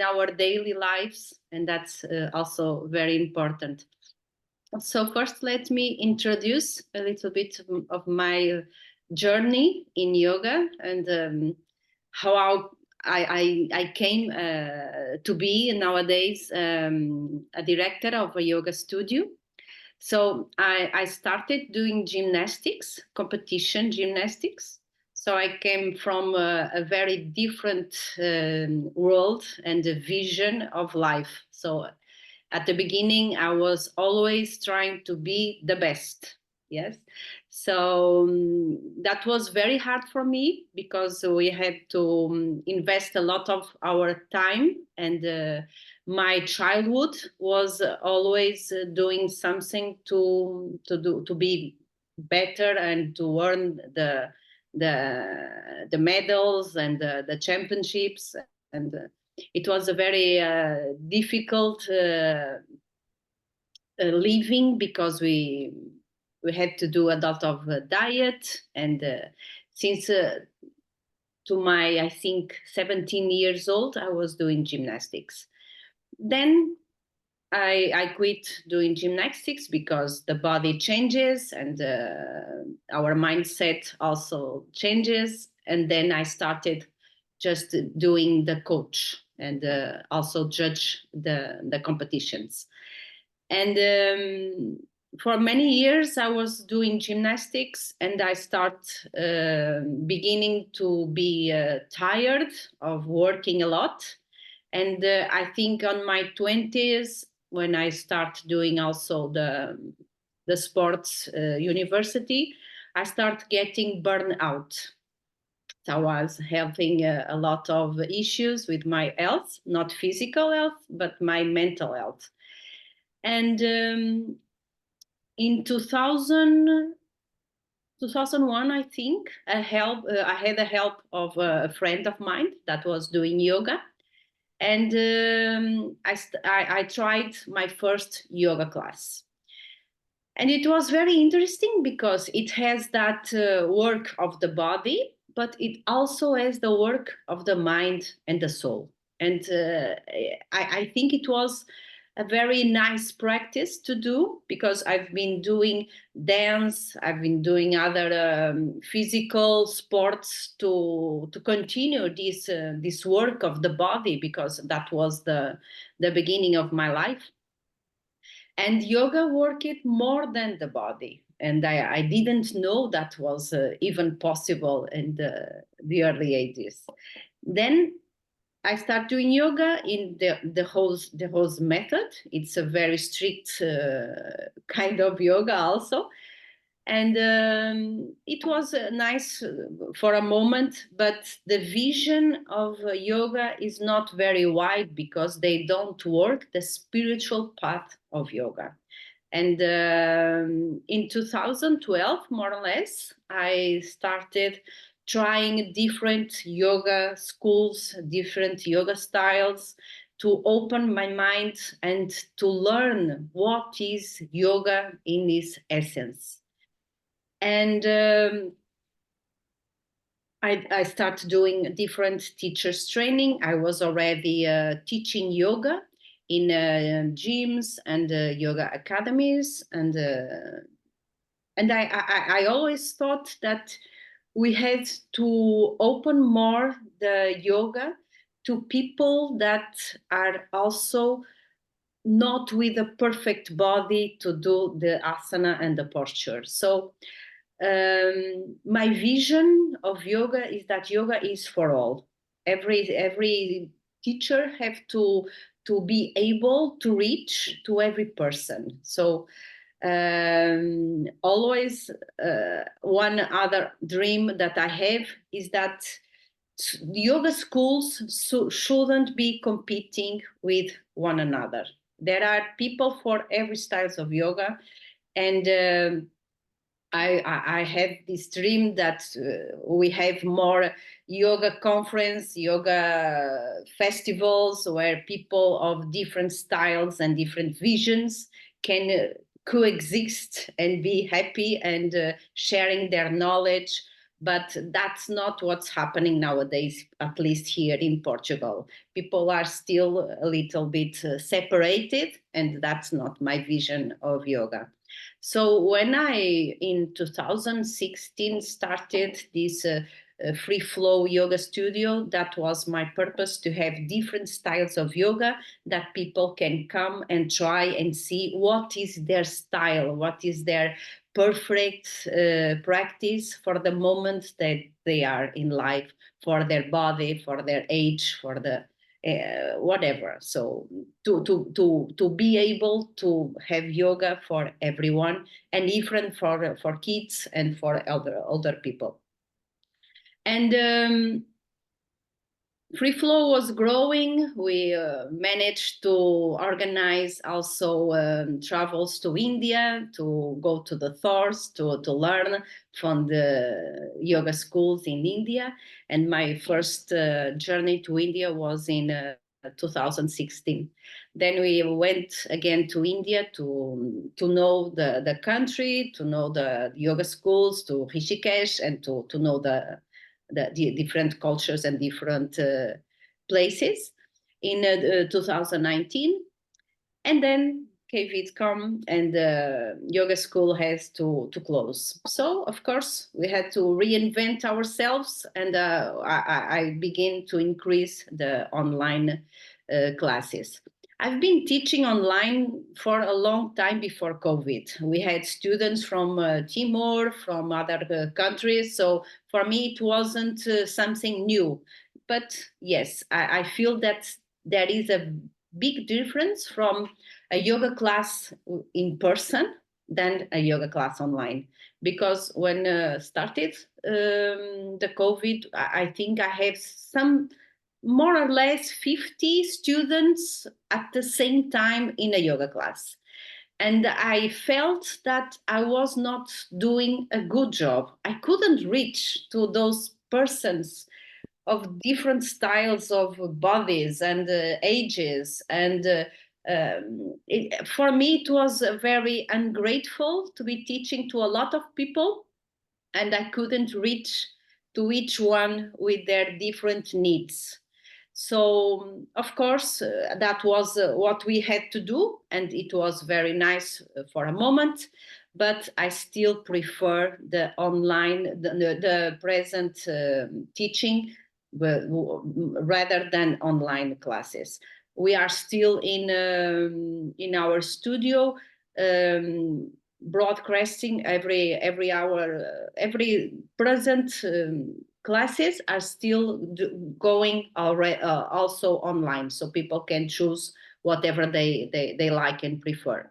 our daily lives, and that's also very important. So first, let me introduce a little bit of my journey in yoga and how I came to be nowadays a director of a yoga studio. So I started doing gymnastics, competition gymnastics. So I came from a very different world and a vision of life. So at the beginning, I was always trying to be the best. Yes. So that was very hard for me because we had to invest a lot of our time, and my childhood was always doing something to be better and to earn the medals and the championships, and it was a very difficult living because we had to do a lot of diet, and since to my, I think, 17 years old, I was doing gymnastics. Then I quit doing gymnastics because the body changes and our mindset also changes. And then I started just doing the coach and also judge the competitions. And for many years I was doing gymnastics, and I start beginning to be tired of working a lot. And I think on my 20s, when I start doing also the sports university, I start getting burned out. So I was having a lot of issues with my health, not physical health, but my mental health. And in 2001, I think, I had the help of a friend of mine that was doing yoga. And I tried my first yoga class. And it was very interesting because it has that work of the body, but it also has the work of the mind and the soul. And I think it was a very nice practice to do, because I've been doing dance, I've been doing other physical sports to continue this work of the body, because that was the beginning of my life. And yoga worked more than the body. And I didn't know that was even possible in the early 80s. Then I started doing yoga in the Hose method. It's a very strict kind of yoga also. And it was nice for a moment, but the vision of yoga is not very wide, because they don't work the spiritual path of yoga. And in 2012, more or less, I started trying different yoga schools, different yoga styles, to open my mind and to learn what is yoga in its essence. And I started doing different teachers training. I was already teaching yoga in gyms and yoga academies, and I always thought that we had to open more the yoga to people that are also not with a perfect body to do the asana and the posture. So my vision of yoga is that yoga is for all. Every teacher have to be able to reach to every person. So always one other dream that I have is that yoga schools shouldn't be competing with one another. There are people for every styles of yoga, and I have this dream that we have more yoga conference, yoga festivals, where people of different styles and different visions can coexist and be happy and sharing their knowledge. But that's not what's happening nowadays, at least here in Portugal. People are still a little bit separated, and that's not my vision of yoga. So when I, in 2016, started this free flow yoga studio, that was my purpose, to have different styles of yoga that people can come and try and see what is their style, what is their perfect practice for the moment that they are in life, for their body, for their age, for the whatever. So to be able to have yoga for everyone, and even for kids and for older people. And Free Flow was growing. We managed to organize also travels to India, to go to the Thors, to learn from the yoga schools in India. And my first journey to India was in 2016. Then we went again to India to know the country, to know the yoga schools, to Rishikesh, and to know the different cultures and different places in 2019. And then COVID come, and the yoga school has to close. So of course we had to reinvent ourselves, and I began to increase the online classes. I've been teaching online for a long time before COVID. We had students from Timor, from other countries. So for me, it wasn't something new. But yes, I feel that there is a big difference from a yoga class in person than a yoga class online. Because when started the COVID, I think I have some more or less 50 students at the same time in a yoga class. And I felt that I was not doing a good job. I couldn't reach to those persons of different styles of bodies and ages. And for me, it was very ungrateful to be teaching to a lot of people, and I couldn't reach to each one with their different needs. So, of course, that was what we had to do, and it was very nice for a moment, but I still prefer the online, the present teaching rather than online classes. We are still in our studio, broadcasting every hour, every present classes are still going already, also online, so people can choose whatever they like and prefer.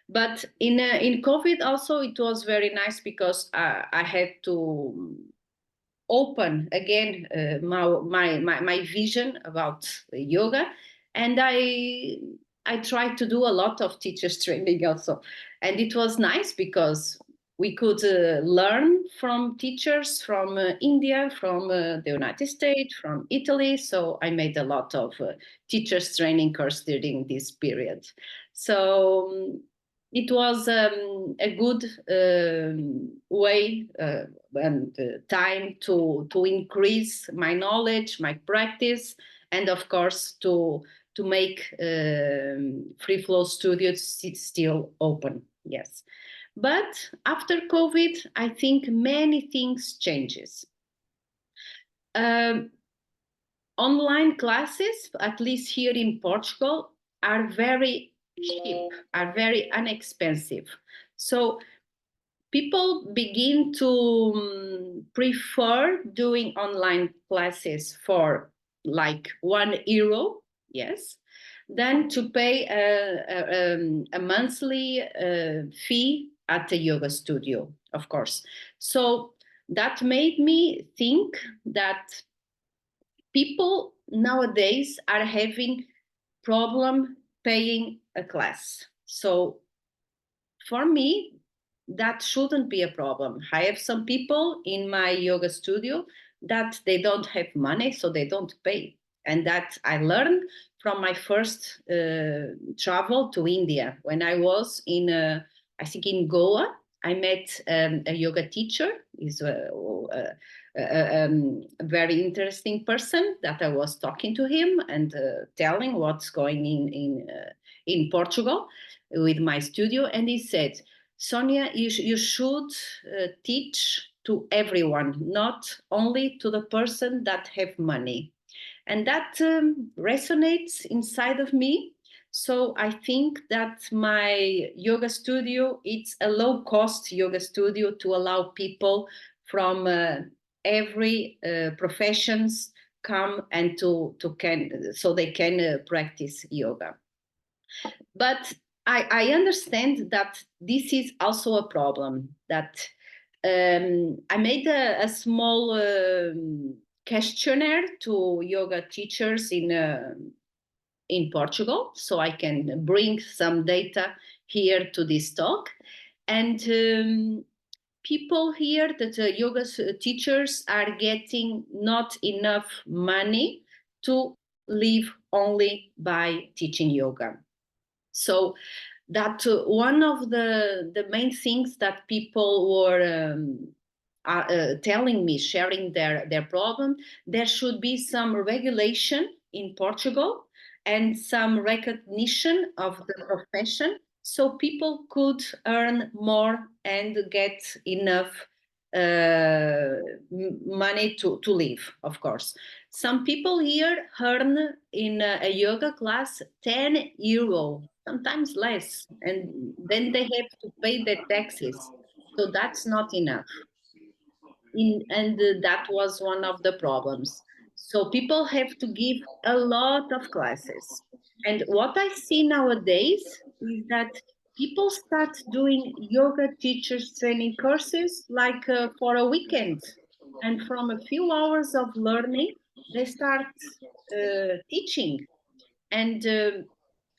But in COVID also it was very nice because I had to open again my vision about yoga, and I tried to do a lot of teachers training also, and it was nice because we could learn from teachers from India, from the United States, from Italy. So I made a lot of teachers training course during this period. So it was a good way and time to increase my knowledge, my practice, and of course to make Free Flow Studios still open. Yes. But after COVID, I think many things changes. Online classes, at least here in Portugal, are very cheap, are very inexpensive. So people begin to prefer doing online classes for like €1, yes, than to pay a monthly fee at the yoga studio, of course. So that made me think that people nowadays are having problem paying a class. So for me, that shouldn't be a problem. I have some people in my yoga studio that they don't have money, so they don't pay. And that I learned from my first travel to India. When I was in, I think in Goa, I met a yoga teacher. He's a very interesting person that I was talking to him and telling what's going in Portugal with my studio. And he said, Sonia, you should teach to everyone, not only to the person that have money. And that resonates inside of me. So I think that my yoga studio, it's a low-cost yoga studio to allow people from every professions come and so they can practice yoga. But I understand that this is also a problem, that I made a small questionnaire to yoga teachers in Portugal, so I can bring some data here to this talk. And people here, that yoga teachers are getting not enough money to live only by teaching yoga. So that one of the main things that people were telling me, sharing their problem, there should be some regulation in Portugal and some recognition of the profession, so people could earn more and get enough money to live, of course. Some people here earn in a yoga class €10, sometimes less, and then they have to pay their taxes. So that's not enough. And that was one of the problems. So people have to give a lot of classes. And what I see nowadays is that people start doing yoga teachers training courses like for a weekend. And from a few hours of learning, they start teaching. And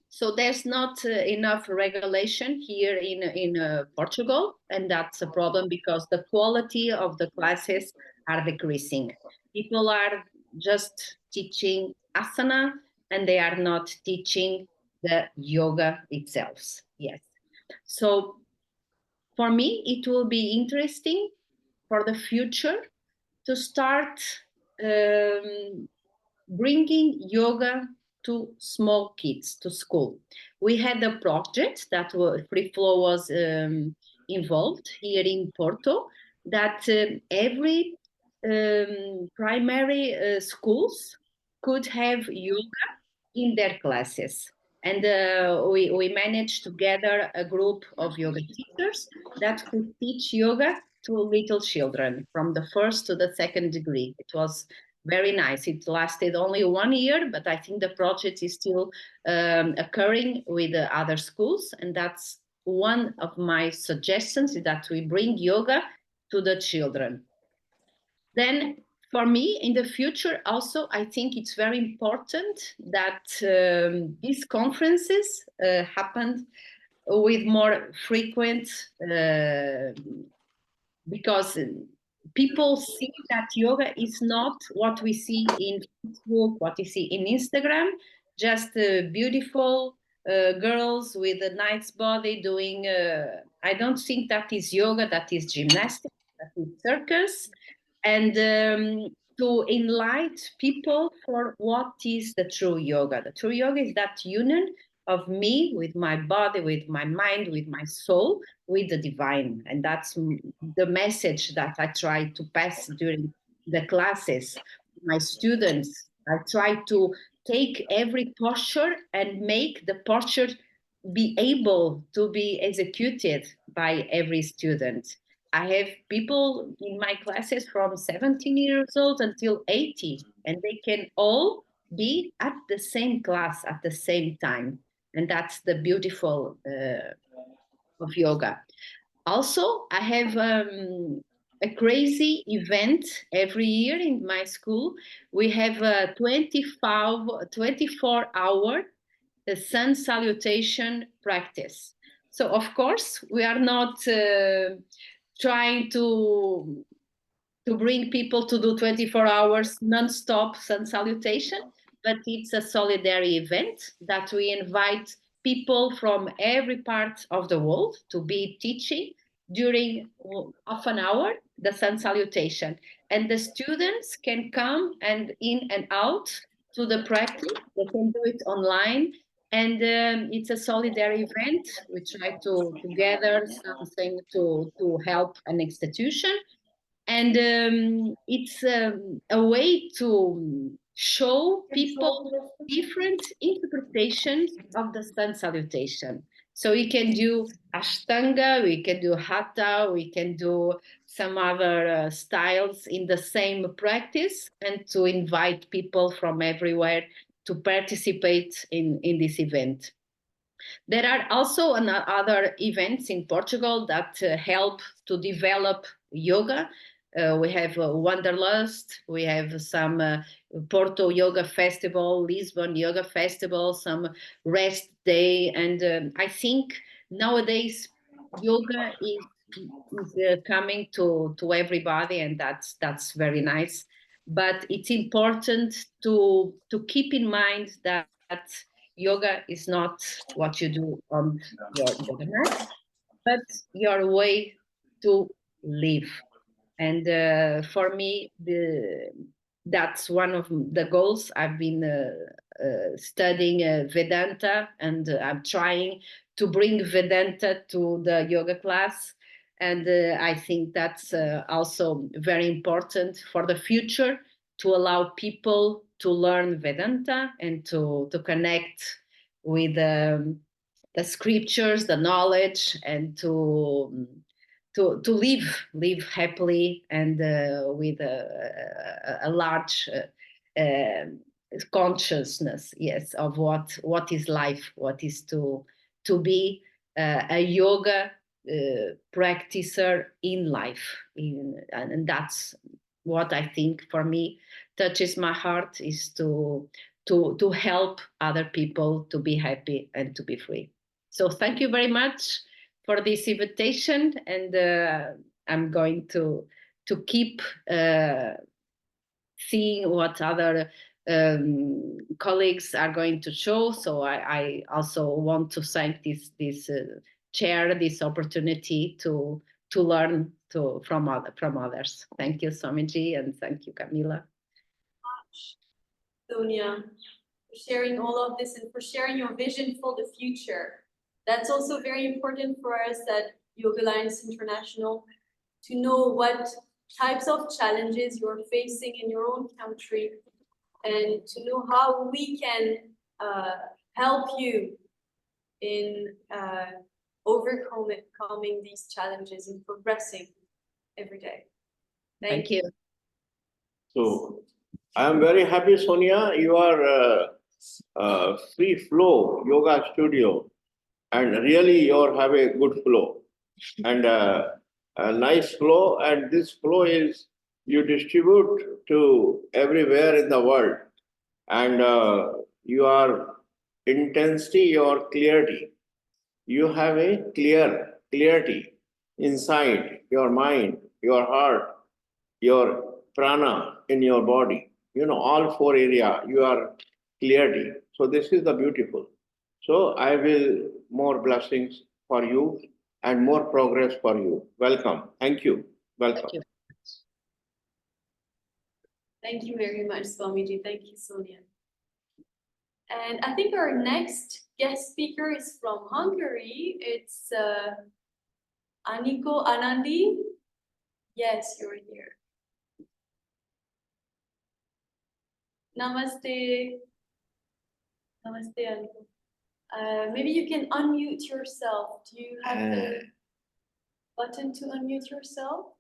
so there's not enough regulation here in Portugal, and that's a problem because the quality of the classes are decreasing. People are just teaching asana, and they are not teaching the yoga itself. Yes. So for me, it will be interesting for the future to start bringing yoga to small kids, to school. We had a project that Free Flow was involved here in Porto, that every primary schools could have yoga in their classes. And we managed to gather a group of yoga teachers that could teach yoga to little children from the first to the second degree. It was very nice. It lasted only 1 year, but I think the project is still occurring with other schools. And that's one of my suggestions, is that we bring yoga to the children. Then for me, in the future, also, I think it's very important that these conferences happen with more frequent, because people see that yoga is not what we see in Facebook, what we see in Instagram, just beautiful girls with a nice body doing, I don't think that is yoga, that is gymnastics, that is circus. And to enlighten people for what is the true yoga. The true yoga is that union of me with my body, with my mind, with my soul, with the divine. And that's the message that I try to pass during the classes. My students, I try to take every posture and make the posture be able to be executed by every student. I have people in my classes from 17 years old until 80, and they can all be at the same class at the same time. And that's the beautiful of yoga. Also, I have a crazy event every year in my school. We have a 24-hour sun salutation practice. So, of course, we are not trying to bring people to do 24 hours non-stop sun salutation, but it's a solidarity event that we invite people from every part of the world to be teaching during half an hour the sun salutation. And the students can come and in and out to the practice. They can do it online. And it's a solidarity event. We try to gather something to help an institution. And it's a way to show people different interpretations of the sun salutation. So we can do Ashtanga, we can do Hatha, we can do some other styles in the same practice, and to invite people from everywhere to participate in this event. There are also other events in Portugal that help to develop yoga. We have Wanderlust, we have some Porto Yoga Festival, Lisbon Yoga Festival, some rest day. And I think nowadays yoga is coming to everybody, and that's very nice. But it's important to keep in mind that yoga is not what you do on your yoga mat, but your way to live. And for me, that's one of the goals. I've been studying Vedanta, and I'm trying to bring Vedanta to the yoga class. And I think that's also very important for the future, to allow people to learn Vedanta and to connect with the scriptures, the knowledge, and to live happily and with a large consciousness, yes, of what is life, what is to be a yoga practicer in life, and that's what I think for me touches my heart, is to help other people to be happy and to be free. So thank you very much for this invitation, and I'm going to keep seeing what other colleagues are going to show. So I also want to thank this chair, this opportunity to learn from others. Thank you, Swamiji, and thank you, Camila. Sonia, for sharing all of this and for sharing your vision for the future. That's also very important for us at Yoga Alliance International to know what types of challenges you're facing in your own country and to know how we can help you in overcoming these challenges and progressing every day. Thank you. So I am very happy, Sonia. You are free flow yoga studio, and really you have a good flow and a nice flow. And this flow is you distribute to everywhere in the world, and your intensity, your clarity. You have a clarity inside your mind, your heart, your prana in your body. You know, all four area, you are clarity. So this is the beautiful. So I will more blessings for you and more progress for you. Welcome. Thank you. Welcome. Thank you. Thank you very much, Swamiji. Thank you, Sonia. And I think our next guest speaker is from Hungary. It's Aniko Anandi. Yes, you're here. Namaste. Namaste, Aniko. Maybe you can unmute yourself. Do you have the button to unmute yourself?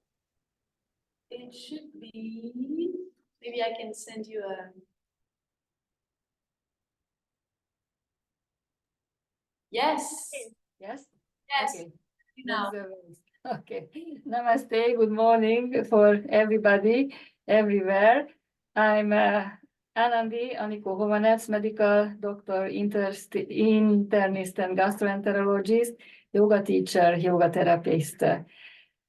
It should be. Maybe I can send you a. Yes. Yes. Yes. Okay. Now. Okay. Namaste. Good morning for everybody, everywhere. I'm Anandi Aniko Hovanets, medical doctor, internist and gastroenterologist, yoga teacher, yoga therapist.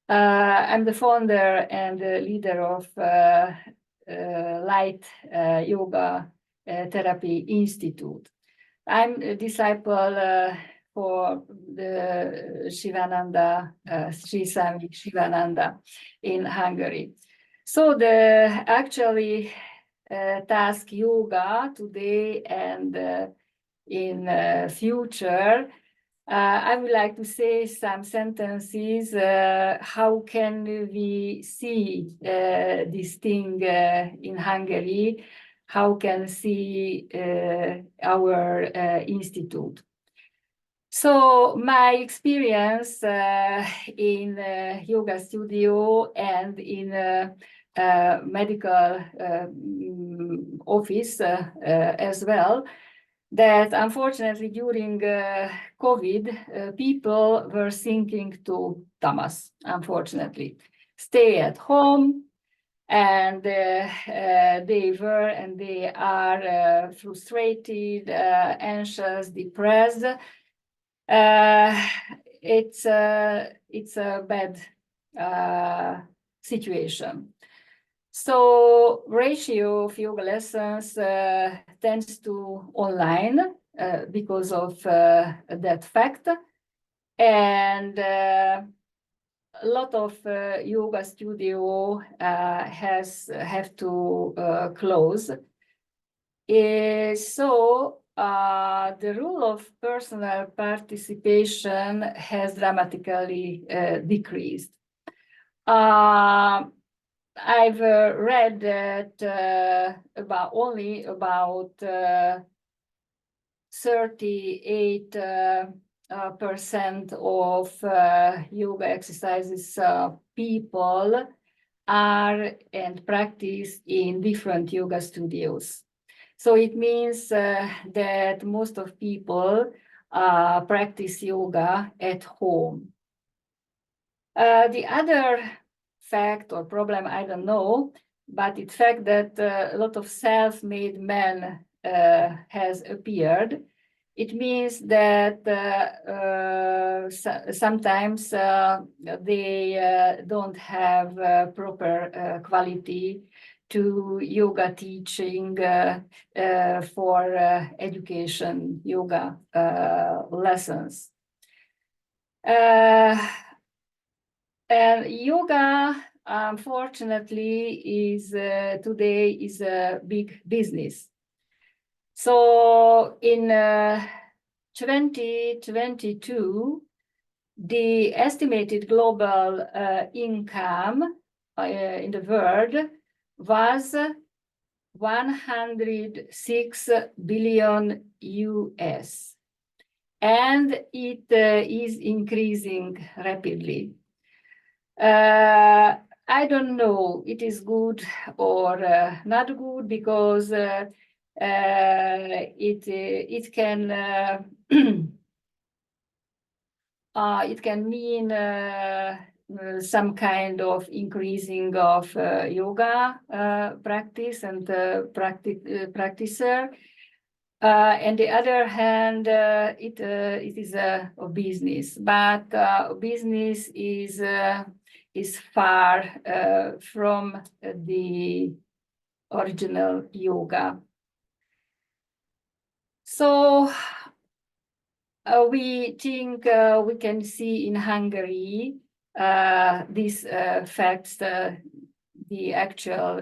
I'm the founder and the leader of Light Yoga Therapy Institute. I'm a disciple for the Shivananda, Sri Swami Shivananda in Hungary. So the actually task yoga today and in future, I would like to say some sentences. How can we see this thing in Hungary? How can see our institute? So my experience in yoga studio and in medical office as well, that unfortunately during COVID, people were sinking to tamas, unfortunately. Stay at home, and they were and they are frustrated, anxious, depressed. It's a bad situation. So ratio of yoga lessons tends to online because of that fact, and a lot of yoga studio have to close. So the rule of personal participation has dramatically decreased. I've read that only about 38% of yoga exercises people are and practice in different yoga studios. So it means that most of people practice yoga at home. The other fact or problem, I don't know, but it's fact that a lot of self-made men has appeared. It means that sometimes they don't have proper quality to yoga teaching for education yoga lessons. And yoga, unfortunately, is today is a big business. So in 2022, the estimated global income in the world was 106 billion US, and it is increasing rapidly. I don't know it is good or not good, because it can it can mean some kind of increasing of yoga practice and practitioner. On the other hand, it is a business, but business is far from the original yoga. So we think we can see in Hungary these facts, the actual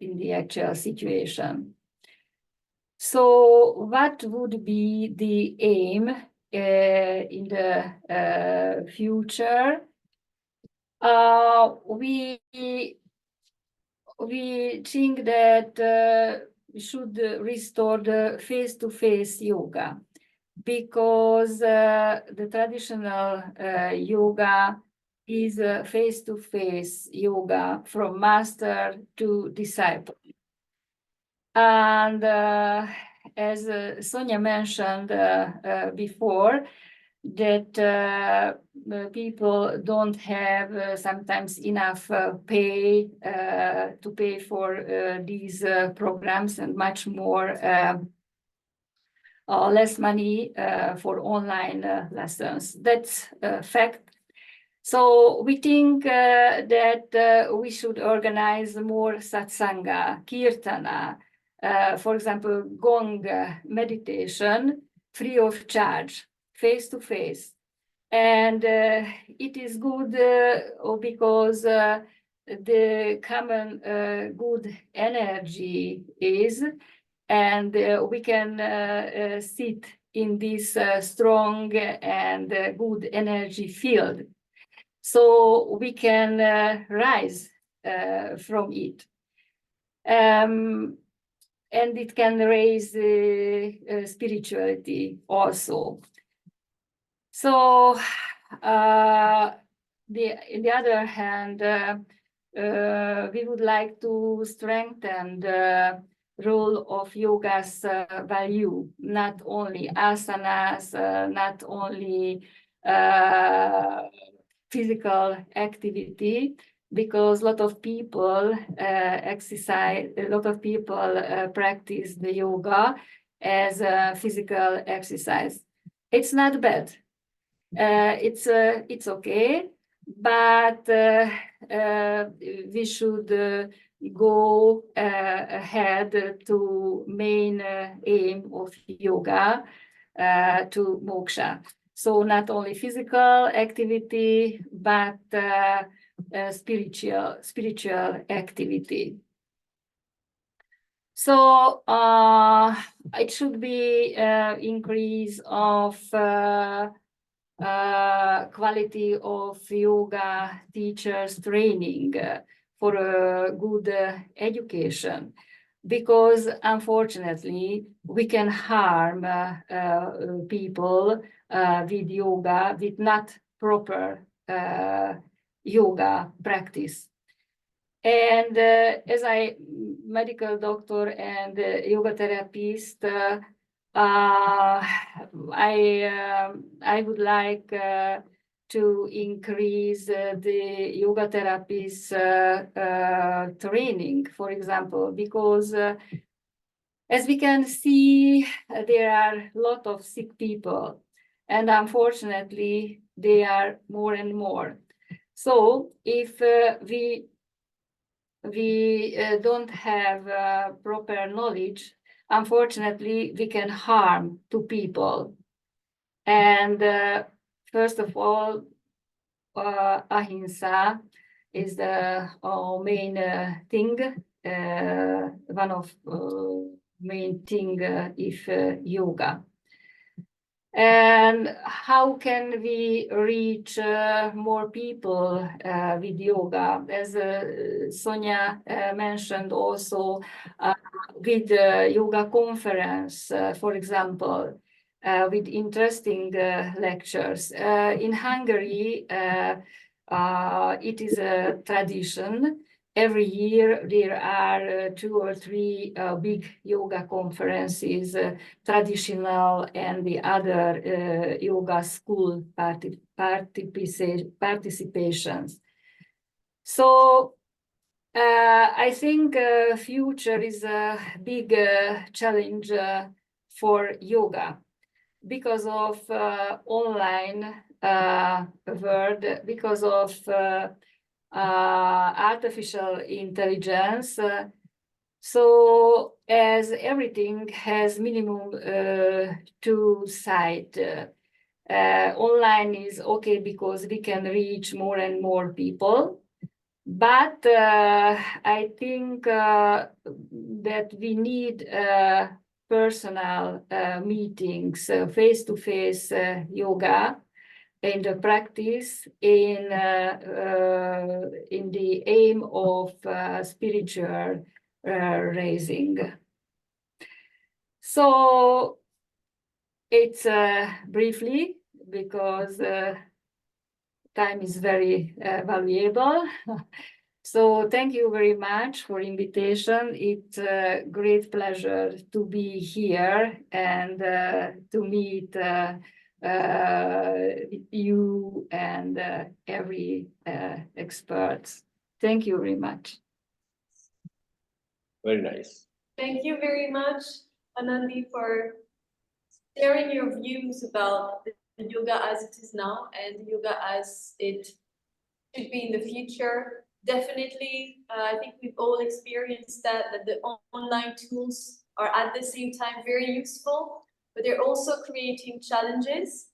in the actual situation. So what would be the aim in the future? We think that we should restore the face-to-face yoga, because the traditional yoga is face-to-face yoga from master to disciple. And as Sonia mentioned before, that people don't have sometimes enough pay to pay for these programs, and much more less money for online lessons. That's a fact. So we think that we should organize more satsanga, kirtana, for example, gong meditation, free of charge, face-to-face. And it is good because the common good energy is, and we can sit in this strong and good energy field. So we can rise from it. And it can raise spirituality also. So on the other hand, we would like to strengthen the role of yoga's value, not only asanas, not only physical activity, because a lot of people exercise, a lot of people practice the yoga as a physical exercise. It's not bad. It's okay, but we should go ahead to main aim of yoga, to moksha. So not only physical activity, but spiritual activity. So it should be increase of quality of yoga teachers training for a good education, because unfortunately we can harm people with yoga, with not proper yoga practice. And as a medical doctor and yoga therapist, I would like to increase the yoga therapist training, for example, because as we can see, there are a lot of sick people, and unfortunately, they are more and more. So if we don't have proper knowledge, unfortunately, we can harm to people. And first of all, ahimsa is the main thing, one of main thing if yoga. And how can we reach more people with yoga? As Sonia mentioned also, with the yoga conference, for example, with interesting lectures. In Hungary, it is a tradition. Every year there are 2 or 3 big yoga conferences, traditional and the other yoga school participations. So I think future is a big challenge for yoga because of online world, because of artificial intelligence. So as everything has minimum 2 sides. Online is okay because we can reach more and more people. But I think that we need personal meetings, face-to-face yoga in the practice in the aim of spiritual raising. So it's briefly because time is very valuable. So thank you very much for invitation. It's a great pleasure to be here and to meet you and every expert. Thank you very much. Very nice. Thank you very much, Anandi, for sharing your views about the yoga as it is now and yoga as it should be in the future. Definitely, I think we've all experienced that the online tools are at the same time very useful, but they're also creating challenges.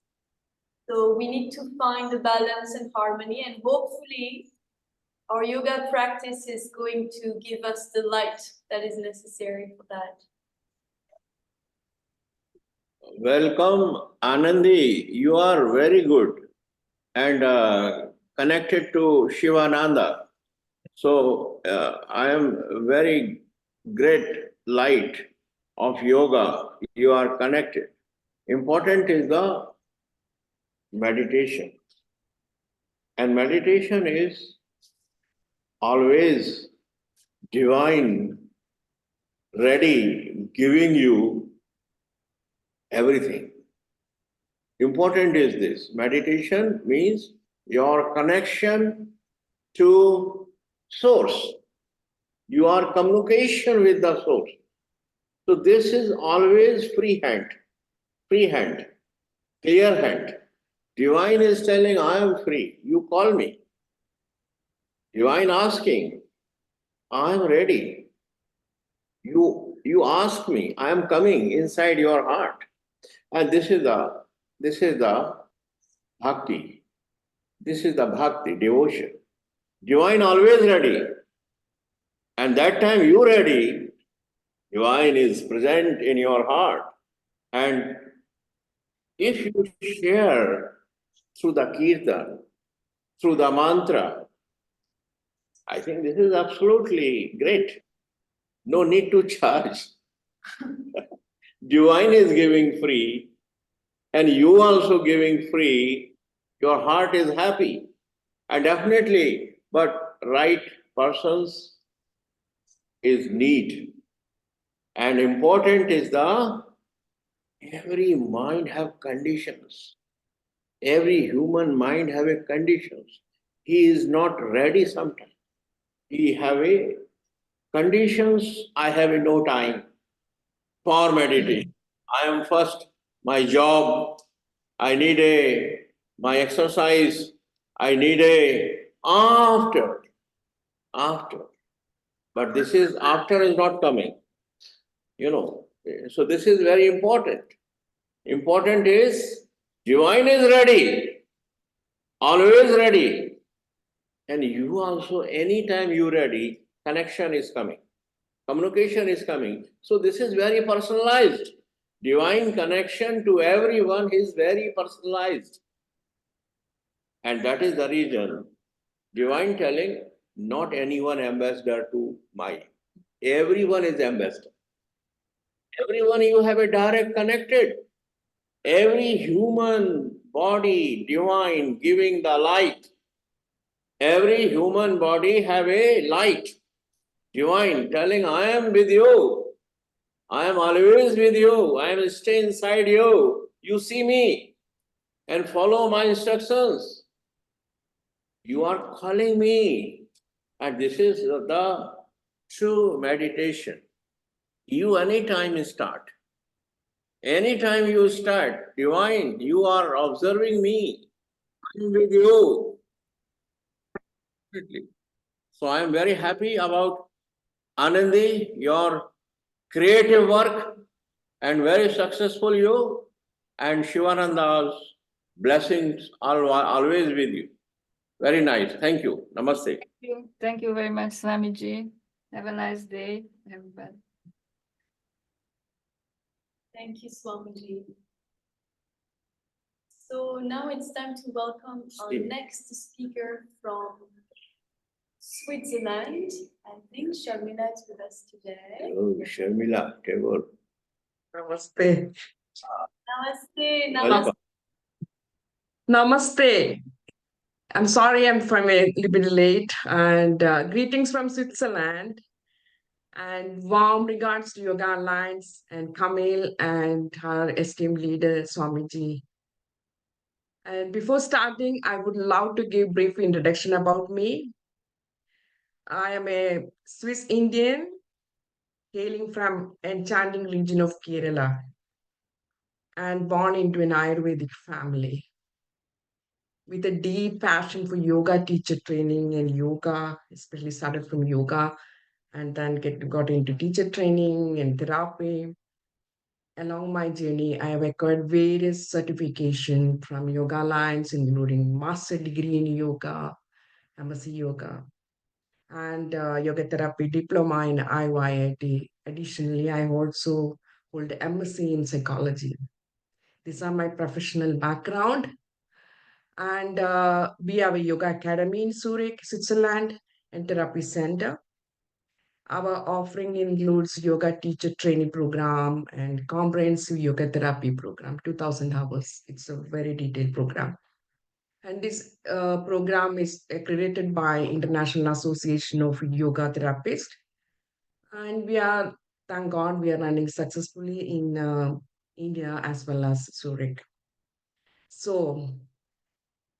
So we need to find the balance and harmony, and hopefully our yoga practice is going to give us the light that is necessary for that. Welcome, Anandi. You are very good and connected to Shivananda. So I am very great light of yoga. You are connected. Important is the meditation. And meditation is always divine, ready, giving you everything. Important is this. Meditation means your connection to source. Your communication with the source. So this is always free hand, clear hand. Divine is telling, I am free, you call me. Divine asking, I am ready. You ask me, I am coming inside your heart. And this is the bhakti. This is the bhakti, devotion. Divine always ready. And that time you ready, divine is present in your heart. And if you share through the kirtan, through the mantra, I think this is absolutely great. No need to charge. Divine is giving free, and you also giving free. Your heart is happy. And definitely, but right persons is need. And important is every mind have conditions. Every human mind have a conditions. He is not ready sometimes. He have a conditions, I have no time for meditation. I am first my job, I need my exercise, I need after. But this is after is not coming, So this is very important. Important is divine is ready, always ready. And you also, anytime you ready, connection is coming. communication is coming. So this is very personalized. Divine connection to everyone is very personalized. And that is the reason divine telling, not anyone ambassador to my. Everyone is ambassador. Everyone you have a direct connected. Every human body, divine, giving the light. Every human body have a light. Divine telling, I am with you. I am always with you. I am stay inside you. You see me and follow my instructions. You are calling me. And this is the true meditation. You anytime start. Anytime you start, divine, you are observing me. I am with you. So I am very happy about Anandi, your creative work, and very successful you, and Shivananda's blessings are always with you. Very nice. Thank you. Namaste. Thank you very much, Swamiji. Have a nice day, everybody. Thank you, Swamiji. So now it's time to welcome our next speaker from Switzerland. I think Sharmila is with us today. Oh, Sharmila, Tagore. Namaste. Namaste, Welcome. namaste. Namaste. I'm sorry I'm from a little bit late, and greetings from Switzerland, and warm regards to Yoga Alliance and Camille and her esteemed leader Swamiji. And before starting, I would love to give brief introduction about me. I am a Swiss Indian hailing from enchanting region of Kerala and born into an Ayurvedic family, with a deep passion for yoga teacher training and yoga, especially started from yoga and then got into teacher training and therapy. Along my journey, I have acquired various certification from Yoga Alliance, including master degree in yoga, MSc yoga, and yoga therapy diploma in IYIT. Additionally, I also hold MSc in psychology. These are my professional background. And we have a yoga academy in Zurich, Switzerland, and therapy center. Our offering includes yoga teacher training program and comprehensive yoga therapy program, 2000 hours. It's a very detailed program. And this program is accredited by International Association of Yoga Therapists. And we are, thank God, we are running successfully in India as well as Zurich. So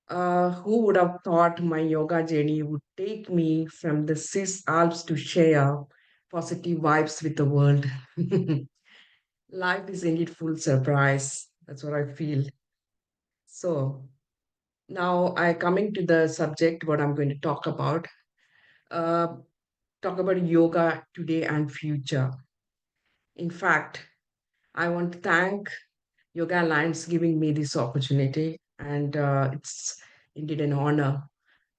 who would have thought my yoga journey would take me from the Swiss Alps to share positive vibes with the world? Life is indeed full surprise. That's what I feel. So now I coming to the subject, what I'm going to talk about. Talk about yoga today and future. In fact, I want to thank Yoga Alliance giving me this opportunity, and it's indeed an honor.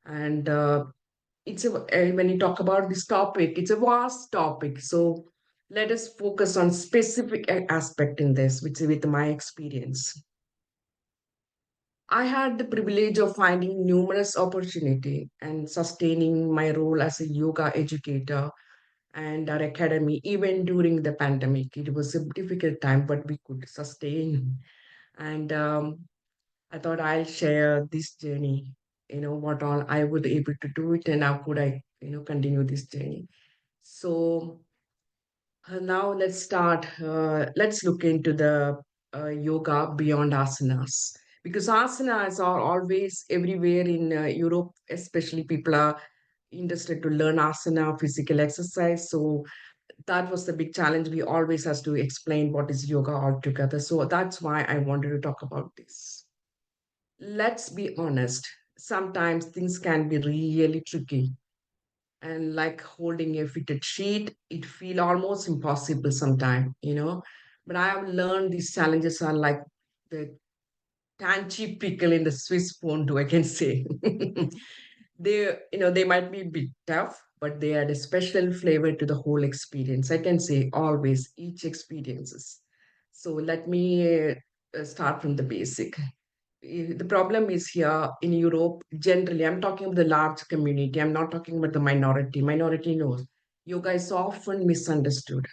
And when you talk about this topic, it's a vast topic. So let us focus on specific aspect in this, which is with my experience. I had the privilege of finding numerous opportunity and sustaining my role as a yoga educator and our academy, even during the pandemic. It was a difficult time, but we could sustain. And I thought I'll share this journey, what all I would able to do it and how could I, continue this journey. So now let's start. Let's look into the yoga beyond asanas, because asanas are always everywhere in Europe, especially people are interested to learn asana, physical exercise. So that was the big challenge. We always has to explain what is yoga altogether. So that's why I wanted to talk about this. Let's be honest, sometimes things can be really tricky. And like holding a fitted sheet, it feel almost impossible sometimes. But I have learned these challenges are like the tangy pickle in the Swiss fondue, I can say. They might be a bit tough, but they add a special flavor to the whole experience. I can say always, each experiences. So let me start from the basic. The problem is here in Europe, generally, I'm talking about the large community, I'm not talking about the minority. Minority knows. Yoga is often misunderstood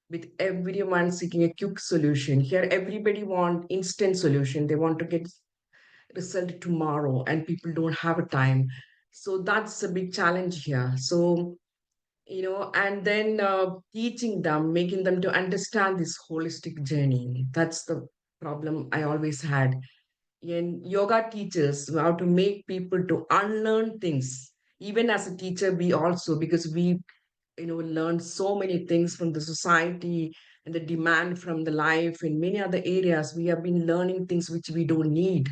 with everyone seeking a quick solution. Here, everybody want instant solution. They want to get result tomorrow and people don't have a time. So that's a big challenge here. So, and then teaching them, making them to understand this holistic journey. That's the problem I always had. And yoga teaches how to make people to unlearn things. Even as a teacher, we also, because we learn so many things from the society and the demand from the life in many other areas, we have been learning things which we don't need,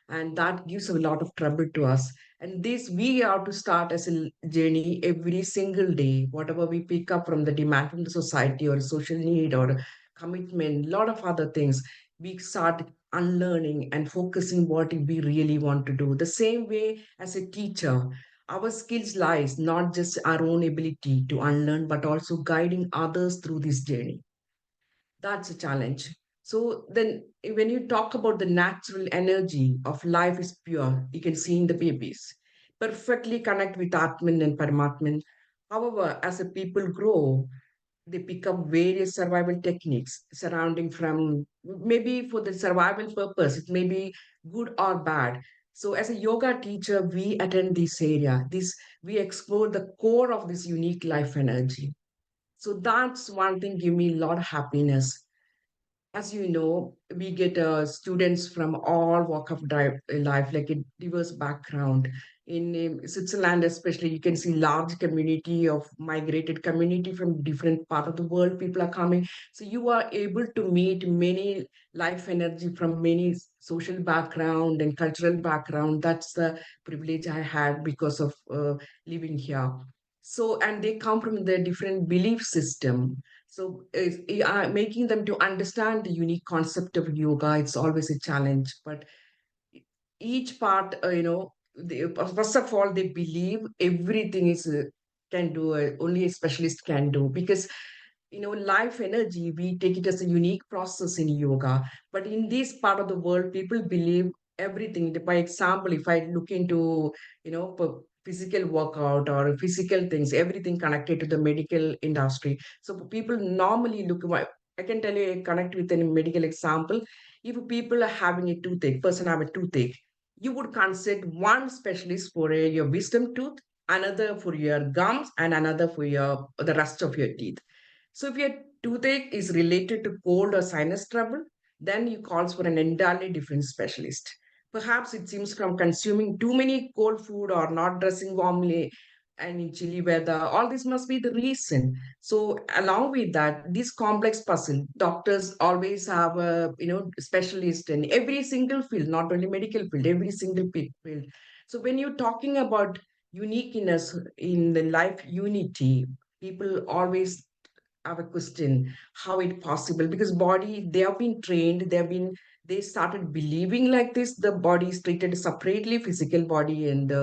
and that gives a lot of trouble to us. And this we have to start as a journey every single day, whatever we pick up from the demand from the society or social need or commitment, a lot of other things, we start unlearning and focusing what we really want to do. The same way as a teacher, our skills lies not just our own ability to unlearn but also guiding others through this journey. That's a challenge. So then when you talk about the natural energy of life is pure, you can see in the babies, perfectly connect with Atman and Paramatman. However, as the people grow, they pick up various survival techniques surrounding from maybe for the survival purpose, it may be good or bad. So as a yoga teacher, we attend this area. We explore the core of this unique life energy. So that's one thing give me a lot of happiness. As you know, we get students from all walk of life, like a diverse background. In Switzerland, especially, you can see large community of migrated community from different part of the world. People are coming, so you are able to meet many life energy from many social background and cultural background. That's the privilege I had because of living here. So, and they come from the different belief system, so making them to understand the unique concept of yoga, it's always a challenge. But each part, first of all, they believe everything is can do, only a specialist can do, because life energy, we take it as a unique process in yoga. But in this part of the world, people believe everything. By example, if I look into, physical workout or physical things, everything connected to the medical industry. So people normally look, I can tell you, I connect with a medical example. If people are having a toothache, person have a toothache, you would consult one specialist for your wisdom tooth, another for your gums, and another for the rest of your teeth. So if your toothache is related to cold or sinus trouble, then you calls for an entirely different specialist. Perhaps it seems from consuming too many cold food or not dressing warmly and in chilly weather. All this must be the reason. So along with that, this complex puzzle, doctors always have a specialist in every single field, not only medical field, every single field. So when you're talking about uniqueness in the life unity, people always have a question how it possible, because body, they have been trained, they started believing like this, the body is treated separately, physical body and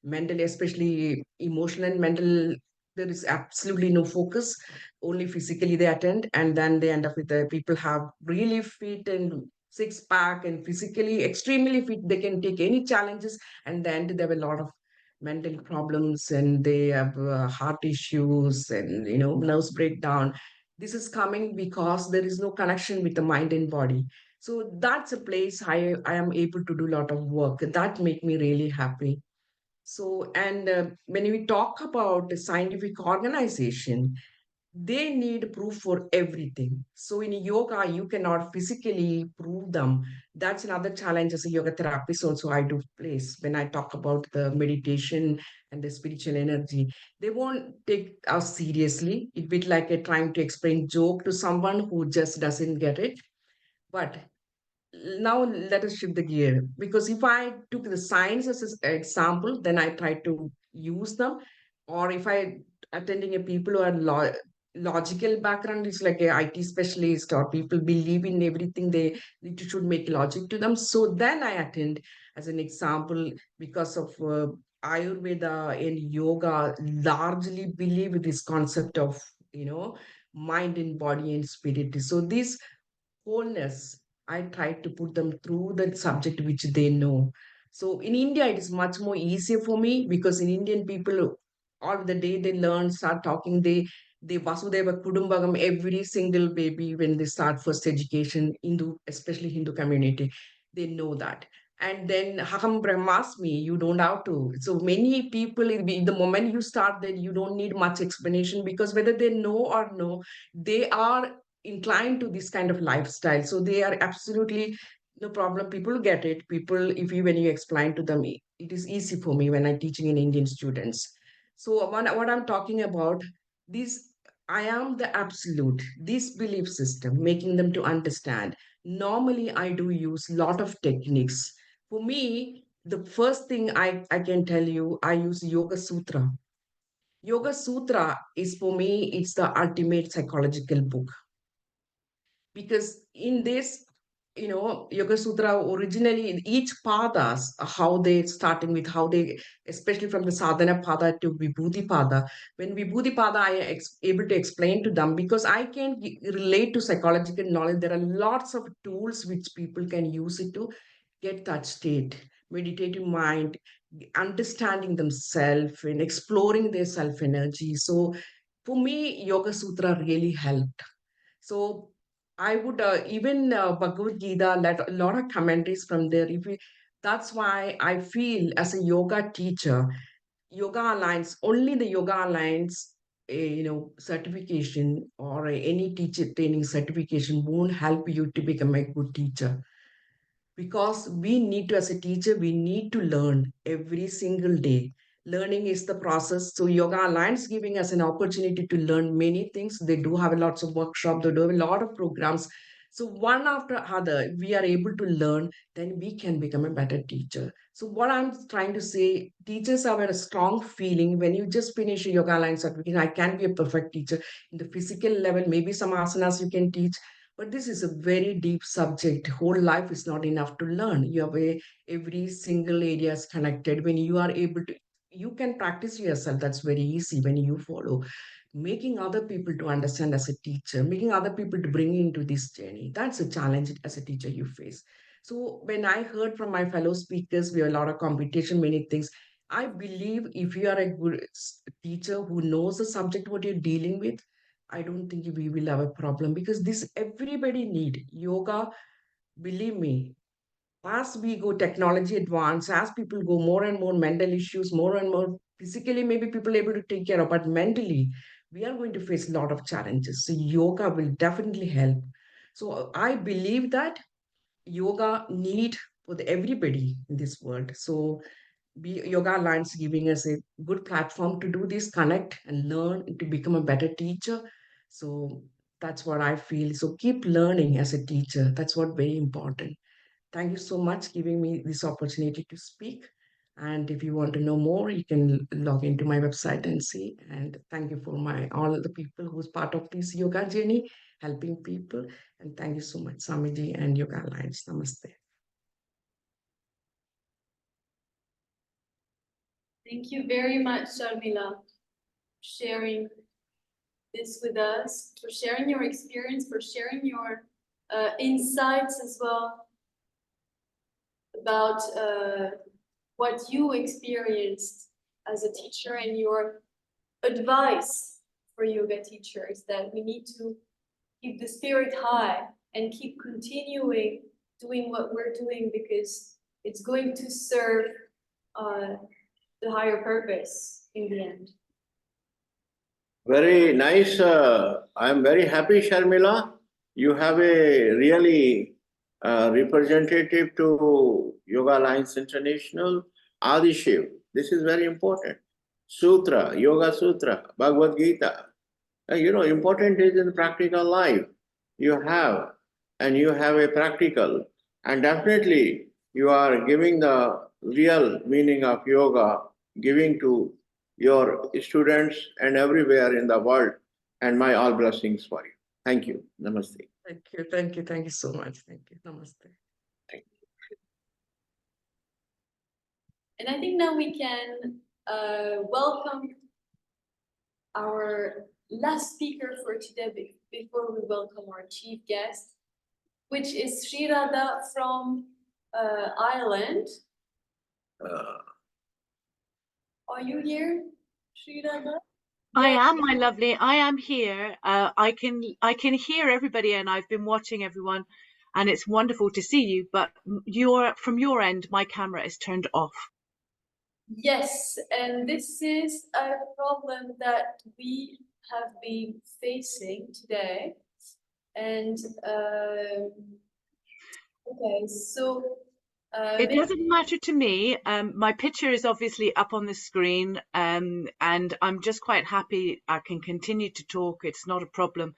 mentally, especially emotional and mental, there is absolutely no focus, only physically they attend, and then they end up with the people have really fit and six pack and physically extremely fit, they can take any challenges, and then they have a lot of mental problems and they have heart issues and nerves breakdown. This is coming because there is no connection with the mind and body. So that's a place I am able to do a lot of work that make me really happy. So, and when we talk about the scientific organization, they need proof for everything. So in yoga, you cannot physically prove them. That's another challenge as a yoga therapist. Also, I do place when I talk about the meditation and the spiritual energy. They won't take us seriously. It'd be like a trying to explain joke to someone who just doesn't get it. But now let us shift the gear, because if I took the science as an example, then I try to use them. Or if I attending a people who are logical background, it's like a IT specialist, or people believe in everything, they it should make logic to them, so then I attend as an example because of Ayurveda and yoga largely believe this concept of, mind and body and spirit. So this wholeness, I try to put them through the subject which they know. So in India, it is much more easier for me because in Indian people, all the day they learn, start talking, they Vasudeva Kudumbagam, every single baby when they start first education, Hindu, especially Hindu community, they know that. And then Hakam Brahmasmi, you don't have to. So many people, the moment you start, then you don't need much explanation because whether they know or no, they are inclined to this kind of lifestyle. So they are absolutely no problem. People get it. People, if you when you explain to them, it is easy for me when I'm teaching in Indian students. So what I'm talking about, this I am the absolute, this belief system, making them to understand. Normally, I do use lot of techniques. For me, the first thing I can tell you, I use Yoga Sutra. Yoga Sutra is for me, it's the ultimate psychological book because in this Yoga Sutra originally each padas how they starting with how they especially from the sadhana pada to vibhuti pada. When vibhuti pada able to explain to them because I can relate to psychological knowledge. There are lots of tools which people can use it to get that state, meditative mind, understanding themselves and exploring their self energy. So for me Yoga Sutra really helped. So I would even Bhagavad Gita, a lot of commentaries from there. If we, that's why I feel as a yoga teacher, Yoga Alliance, only the Yoga Alliance, certification or any teacher training certification won't help you to become a good teacher because we need to, as a teacher, we need to learn every single day. Learning is the process. So Yoga Alliance giving us an opportunity to learn many things. They do have lots of workshops, they do have a lot of programs. So one after other, we are able to learn, then we can become a better teacher. So what I'm trying to say, teachers have a strong feeling when you just finish a Yoga Alliance certification, I can be a perfect teacher. In the physical level, maybe some asanas you can teach, but this is a very deep subject. Whole life is not enough to learn. You have every single area is connected. When you are able to, you can practice yourself. That's very easy when you follow. Making other people to understand as a teacher, making other people to bring into this journey. That's a challenge as a teacher you face. So when I heard from my fellow speakers, we have a lot of competition, many things. I believe if you are a good teacher who knows the subject what you're dealing with, I don't think we will have a problem because this everybody need yoga. Believe me, as we go technology advance, as people go more and more mental issues, more and more physically, maybe people able to take care of, but mentally, we are going to face a lot of challenges. So yoga will definitely help. So I believe that yoga need for everybody in this world. So Yoga Alliance giving us a good platform to do this, connect and learn to become a better teacher. So that's what I feel. So keep learning as a teacher. That's what very important. Thank you so much giving me this opportunity to speak. And if you want to know more, you can log into my website and see. And thank you for all the people who's part of this yoga journey, helping people. And thank you so much, Swamiji and Yoga Alliance. Namaste. Thank you very much, Sharmila, for sharing this with us, for sharing your experience, for sharing your insights as well about what you experienced as a teacher and your advice for yoga teachers that we need to keep the spirit high and keep continuing doing what we're doing because it's going to serve the higher purpose in the end. Very nice. I'm very happy, Sharmila. You have a really representative to Yoga Alliance International, Adishiv. This is very important. Sutra, Yoga Sutra, Bhagavad Gita. Important is in practical life. You have a practical. And definitely you are giving the real meaning of yoga, giving to your students and everywhere in the world. And my all blessings for you. Thank you. Namaste. Thank you so much. Thank you. Namaste. And I think now we can welcome our last speaker for today before we welcome our chief guest, which is Sri Radha from Ireland. Are you here, Sri Radha? I am, my lovely. I am here. I can hear everybody, and I've been watching everyone, and it's wonderful to see you. But from your end, my camera is turned off. Yes, and this is a problem that we have been facing today. And okay, so It doesn't matter to me. My picture is obviously up on the screen, and I'm just quite happy. I can continue to talk. It's not a problem.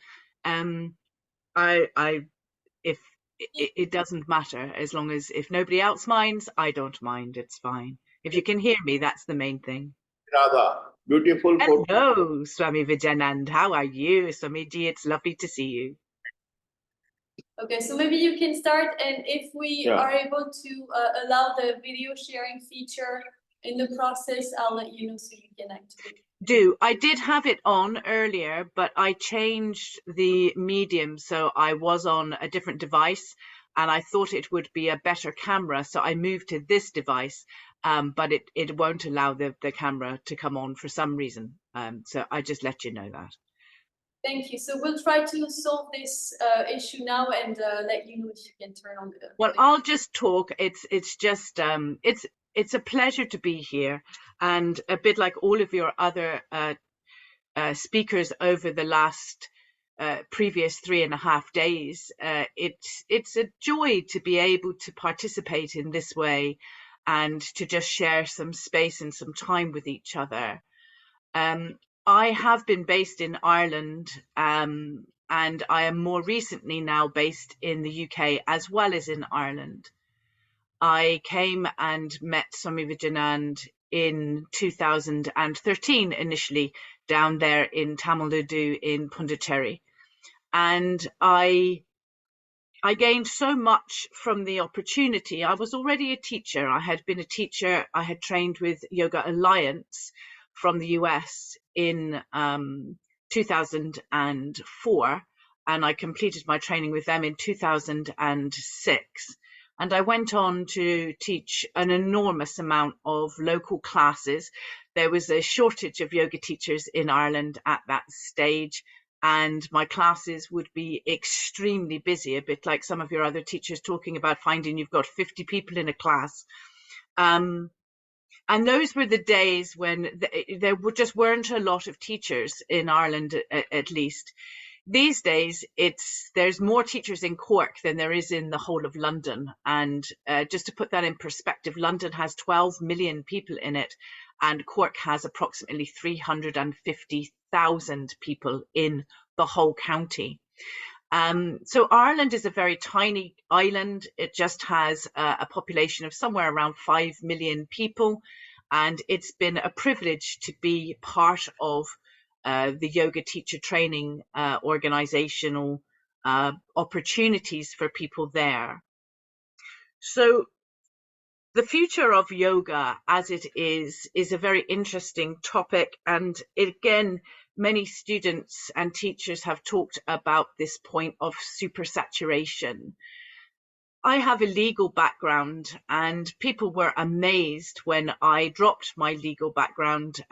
It doesn't matter as long as if nobody else minds, I don't mind. It's fine. If you can hear me, that's the main thing. Radha, beautiful photo. Hello, Swami Vidyanand. How are you, Swamiji? It's lovely to see you. okay, so maybe you can start, and if we are able to allow the video sharing feature in the process, I'll let you know so you can activate. I did have it on earlier, but I changed the medium, so I was on a different device, and I thought it would be a better camera, so I moved to this device, but it won't allow the camera to come on for some reason, so I just let you know that. Thank you. So we'll try to solve this issue now and let you know if you can turn on the. Well, I'll just talk. It's just it's a pleasure to be here, and a bit like all of your other speakers over the last previous 3.5 days. It's a joy to be able to participate in this way, and to just share some space and some time with each other. I have been based in Ireland, and I am more recently now based in the UK as well as in Ireland. I came and met Swami Vidyanand in 2013 initially down there in Tamil Nadu in Pondicherry, and I gained so much from the opportunity. I was already a teacher. I had been a teacher. I had trained with Yoga Alliance from the US in 2004, and I completed my training with them in 2006. And I went on to teach an enormous amount of local classes. There was a shortage of yoga teachers in Ireland at that stage, and my classes would be extremely busy, a bit like some of your other teachers talking about finding you've got 50 people in a class. And those were the days when there just weren't a lot of teachers in Ireland, at least. These days, there's more teachers in Cork than there is in the whole of London. And just to put that in perspective, London has 12 million people in it, and Cork has approximately 350,000 people in the whole county. So Ireland is a very tiny island. It just has a population of somewhere around 5 million people. And it's been a privilege to be part of the yoga teacher training organizational opportunities for people there. So the future of yoga as it is a very interesting topic. And again, many students and teachers have talked about this point of supersaturation. I have a legal background, and people were amazed when I dropped my legal background,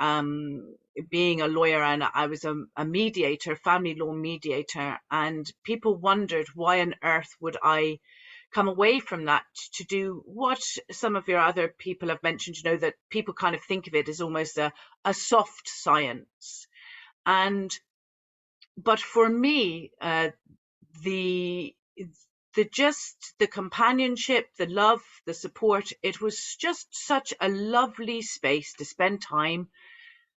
being a lawyer, and I was a mediator, family law mediator, and people wondered why on earth would I come away from that to do what some of your other people have mentioned, that people kind of think of it as almost a soft science. But for me, the companionship, the love, the support, it was just such a lovely space to spend time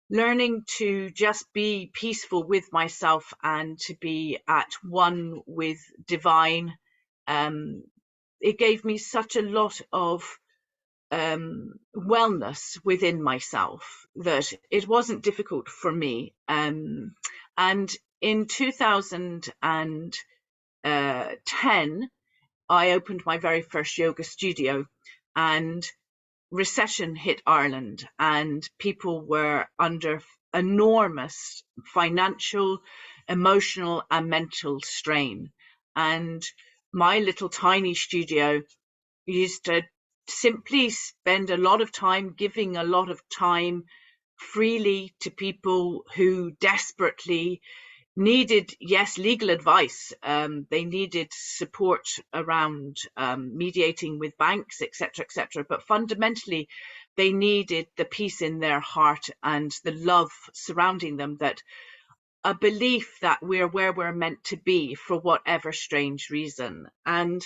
learning to just be peaceful with myself and to be at one with divine. It gave me such a lot of wellness within myself that it wasn't difficult for me. And in 2010, I opened my very first yoga studio, and recession hit Ireland and people were under enormous financial, emotional and mental strain. And my little tiny studio used to simply spend a lot of time giving a lot of time freely to people who desperately needed, yes, legal advice. They needed support around mediating with banks, etc., but fundamentally they needed the peace in their heart and the love surrounding them, that a belief that we're where we're meant to be for whatever strange reason. And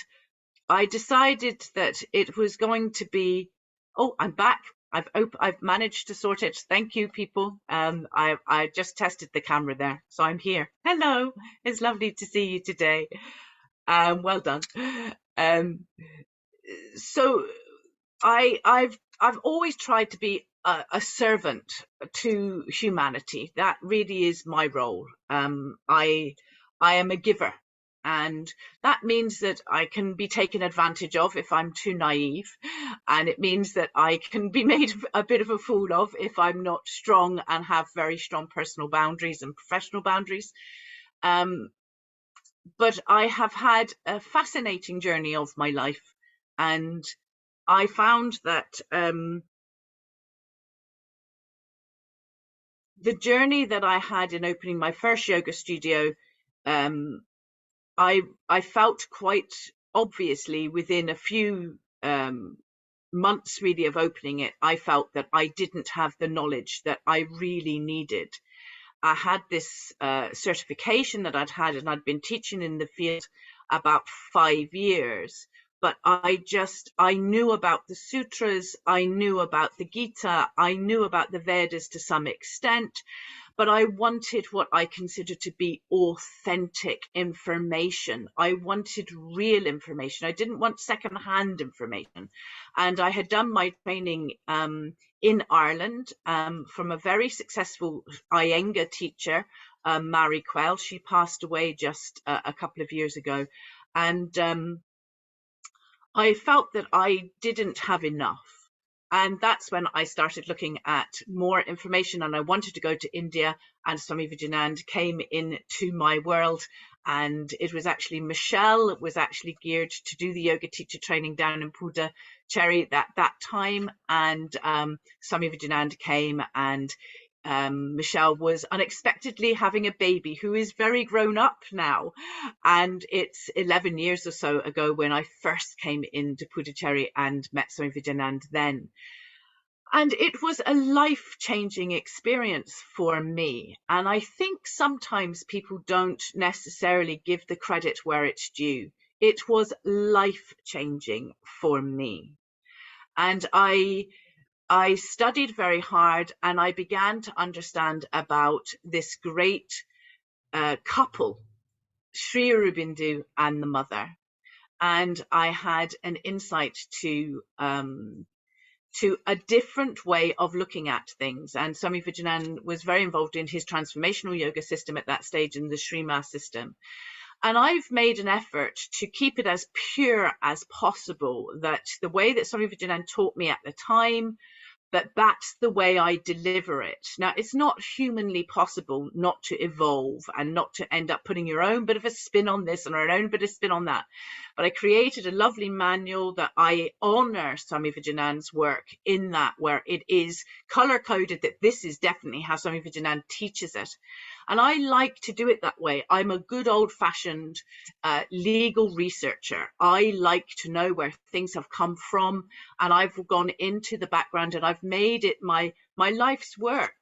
I decided that it was going to be, oh, I'm back. I've managed to sort it. Thank you, people. I just tested the camera there, so I'm here. Hello, it's lovely to see you today. Well done. So I've always tried to be a servant to humanity. That really is my role. I am a giver. And that means that I can be taken advantage of if I'm too naive. And it means that I can be made a bit of a fool of if I'm not strong and have very strong personal boundaries and professional boundaries. But I have had a fascinating journey of my life. And I found that the journey that I had in opening my first yoga studio, I felt quite obviously within a few months really of opening it, I felt that I didn't have the knowledge that I really needed. I had this certification that I'd had, and I'd been teaching in the field about 5 years, but I knew about the sutras, I knew about the Gita, I knew about the Vedas to some extent, but I wanted what I considered to be authentic information. I wanted real information. I didn't want secondhand information. And I had done my training in Ireland from a very successful Iyengar teacher, Mary Cuál. She passed away just a couple of years ago. And I felt that I didn't have enough. And that's when I started looking at more information, and I wanted to go to India, and Swami Vidyanand came into my world. And it was actually Michelle was actually geared to do the yoga teacher training down in Puducherry at that time. And Swami Vidyanand came, and Michelle was unexpectedly having a baby who is very grown up now. And it's 11 years or so ago when I first came into Puducherry and met Swami Vidyanand then. And it was a life-changing experience for me. And I think sometimes people don't necessarily give the credit where it's due. It was life-changing for me. And I studied very hard, and I began to understand about this great couple, Sri Aurobindo and the mother. And I had an insight to a different way of looking at things. And Swami Vidyanand was very involved in his transformational yoga system at that stage, in the Shrima system. And I've made an effort to keep it as pure as possible, that the way that Swami Vidyanand taught me at the time, that's the way I deliver it. Now, it's not humanly possible not to evolve and not to end up putting your own bit of a spin on this and our own bit of spin on that. But I created a lovely manual that I honor Swami Vidyanand's work in that, where it is color coded that this is definitely how Swami Vidyanand teaches it. And I like to do it that way. I'm a good old-fashioned legal researcher. I like to know where things have come from, and I've gone into the background, and I've made it my life's work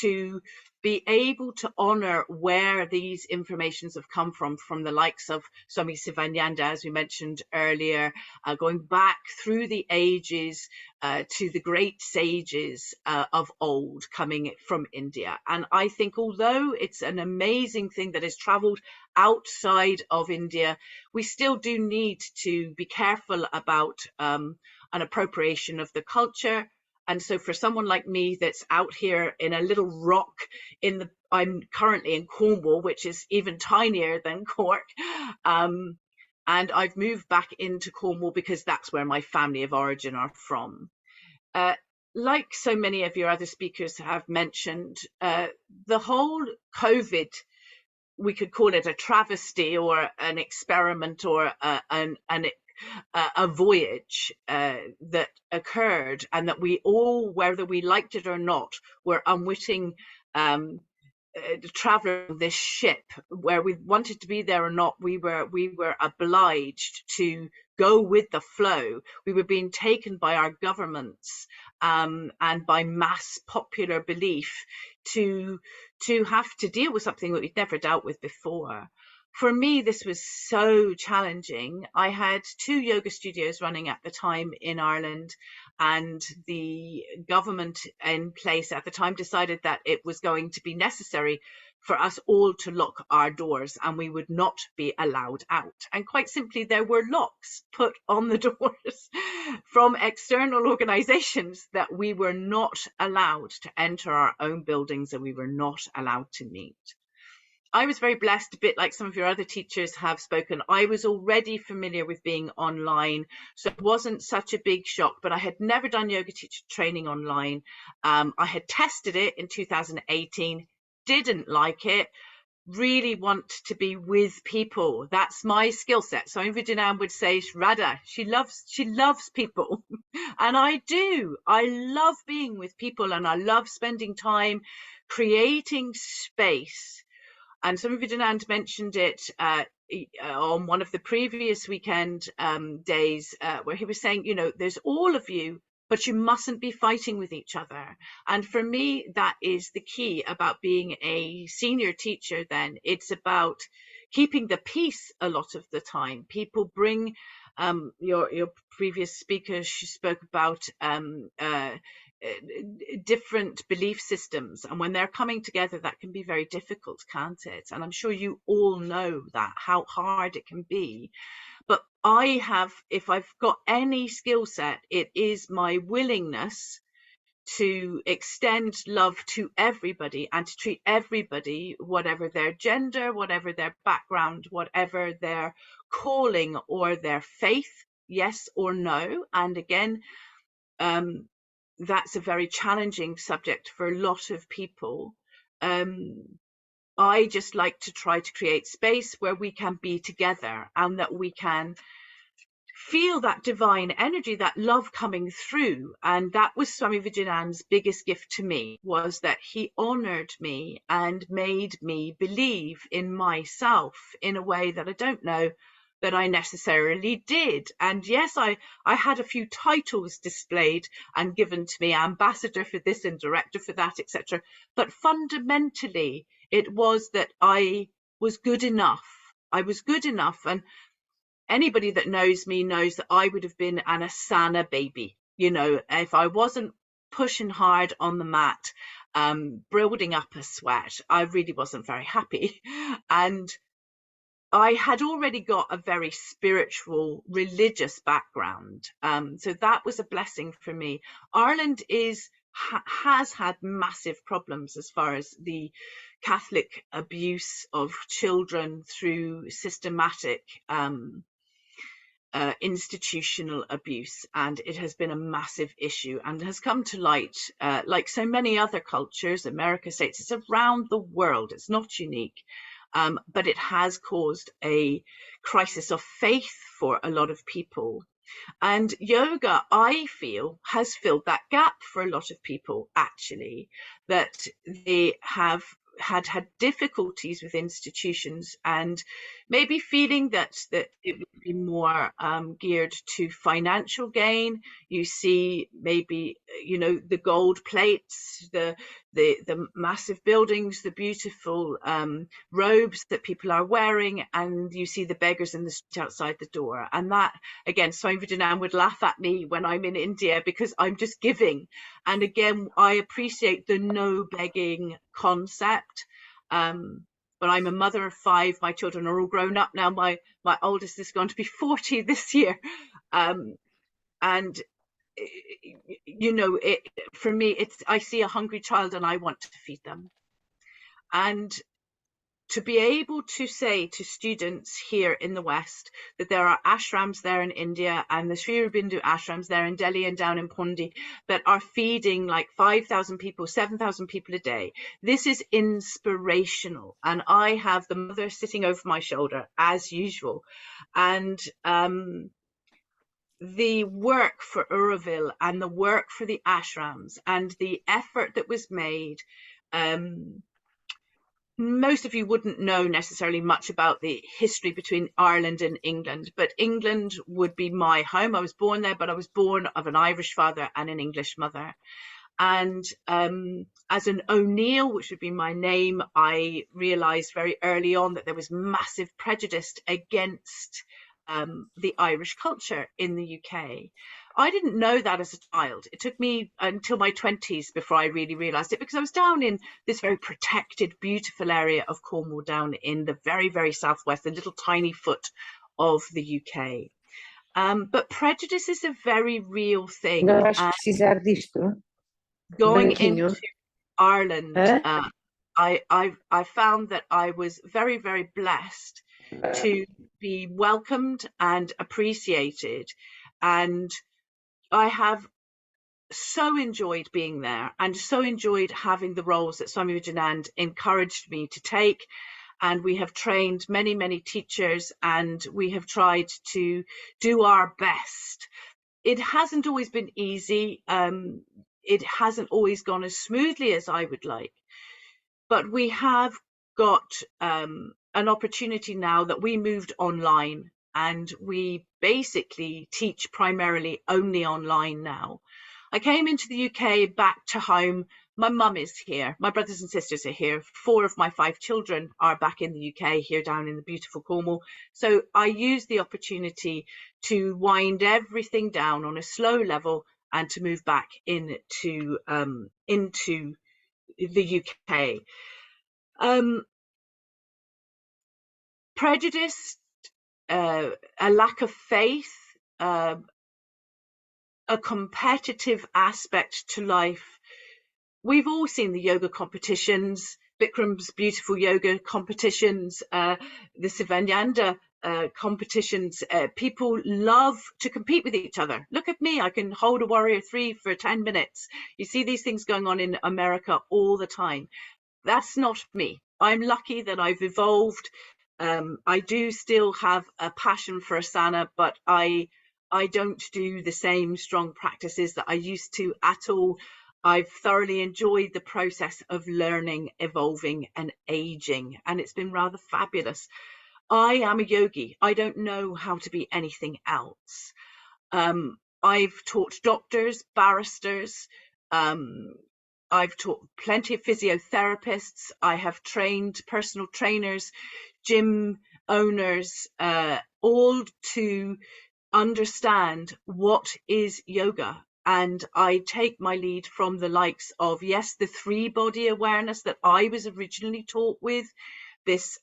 to be able to honor where these informations have come from the likes of Swami Sivananda, as we mentioned earlier, going back through the ages to the great sages of old coming from India. And I think although it's an amazing thing that has traveled outside of India, we still do need to be careful about an appropriation of the culture. And so for someone like me that's out here in a little rock I'm currently in Cornwall, which is even tinier than Cork. And I've moved back into Cornwall because that's where my family of origin are from. like so many of your other speakers have mentioned, the whole COVID, we could call it a travesty or an experiment or a voyage that occurred, and that we all, whether we liked it or not, were unwitting traveling this ship, where we wanted to be there or not. We were obliged to go with the flow. We were being taken by our governments and by mass popular belief to have to deal with something that we'd never dealt with before. For me, this was so challenging. I had 2 yoga studios running at the time in Ireland, and the government in place at the time decided that it was going to be necessary for us all to lock our doors, and we would not be allowed out. And quite simply, there were locks put on the doors from external organizations that we were not allowed to enter our own buildings, and we were not allowed to meet. I was very blessed, a bit like some of your other teachers have spoken. I was already familiar with being online, so it wasn't such a big shock, but I had never done yoga teacher training online. I had tested it in 2018, didn't like it, really want to be with people. That's my skill set. So Vidyanand would say, Radha, she loves people. And I do. I love being with people, and I love spending time creating space. And Swami Vidyanand mentioned it on one of the previous weekend days, where he was saying, you know, there's all of you, but you mustn't be fighting with each other. And for me, that is the key about being a senior teacher then. It's about keeping the peace a lot of the time. People bring, your previous speaker, she spoke about different belief systems, and when they're coming together, that can be very difficult, can't it? And I'm sure you all know that, how hard it can be. But I have, if I've got any skill set, it is my willingness to extend love to everybody and to treat everybody, whatever their gender, whatever their background, whatever their calling or their faith, yes or no. And again, that's a very challenging subject for a lot of people. I just like to try to create space where we can be together, and that we can feel that divine energy, that love coming through. And that was Swami Vidyanand's biggest gift to me, was that he honored me and made me believe in myself in a way that I don't know that I necessarily did. And yes, I had a few titles displayed and given to me, ambassador for this and director for that, etc. But fundamentally, it was that I was good enough. I was good enough. And anybody that knows me knows that I would have been an asana baby. You know, if I wasn't pushing hard on the mat, building up a sweat, I really wasn't very happy. And I had already got a very spiritual, religious background. So that was a blessing for me. Ireland has had massive problems as far as the Catholic abuse of children through systematic institutional abuse, and it has been a massive issue and has come to light, like so many other cultures, America, States, it's around the world, it's not unique. But it has caused a crisis of faith for a lot of people. And yoga, I feel, has filled that gap for a lot of people, actually, that they have had difficulties with institutions, and maybe feeling that it would be more geared to financial gain. You see, maybe, you know, the gold plates, the massive buildings, the beautiful robes that people are wearing, and you see the beggars in the street outside the door. And that, again, Swami Vidyanand would laugh at me when I'm in India because I'm just giving. And again, I appreciate the no begging concept. But I'm a mother of 5. My children are all grown up now. My oldest is going to be 40 this year. And you know, for me, I see a hungry child and I want to feed them. And to be able to say to students here in the West that there are ashrams there in India and the Sri Aurobindo ashrams there in Delhi and down in Pundi that are feeding like 5,000 people, 7,000 people a day. This is inspirational. And I have the mother sitting over my shoulder as usual. And the work for Auroville and the work for the ashrams and the effort that was made, most of you wouldn't know necessarily much about the history between Ireland and England, but England would be my home. I was born there, but I was born of an Irish father and an English mother. And as an O'Neill, which would be my name, I realised very early on that there was massive prejudice against the Irish culture in the UK. I didn't know that as a child. It took me until my 20s before I really realised it, because I was down in this very protected, beautiful area of Cornwall, down in the very, very southwest, the little tiny foot of the UK. But prejudice is a very real thing. Going into Ireland, I found that I was very, very blessed to be welcomed and appreciated, and I have so enjoyed being there and so enjoyed having the roles that Swami Vidyanand encouraged me to take. And we have trained many, many teachers, and we have tried to do our best. It hasn't always been easy. It hasn't always gone as smoothly as I would like, but we have got an opportunity now that we moved online, and we basically teach primarily only online now. I came into the UK, back to home. My mum is here. My brothers and sisters are here. 4 of my 5 children are back in the UK, here down in the beautiful Cornwall. So I used the opportunity to wind everything down on a slow level and to move back into the UK. Prejudice, a lack of faith, a competitive aspect to life. We've all seen the yoga competitions, Bikram's beautiful yoga competitions, the Sivananda competitions. People love to compete with each other. Look at me, I can hold a warrior 3 for 10 minutes. You see these things going on in America all the time. That's not me. I'm lucky that I've evolved. I do still have a passion for asana, but I don't do the same strong practices that I used to at all. I've thoroughly enjoyed the process of learning, evolving and aging, and it's been rather fabulous. I am a yogi. I don't know how to be anything else. I've taught doctors, barristers, I've taught plenty of physiotherapists. I have trained personal trainers, gym owners, all to understand what is yoga. And I take my lead from the likes of, yes, the 3-body awareness that I was originally taught with, this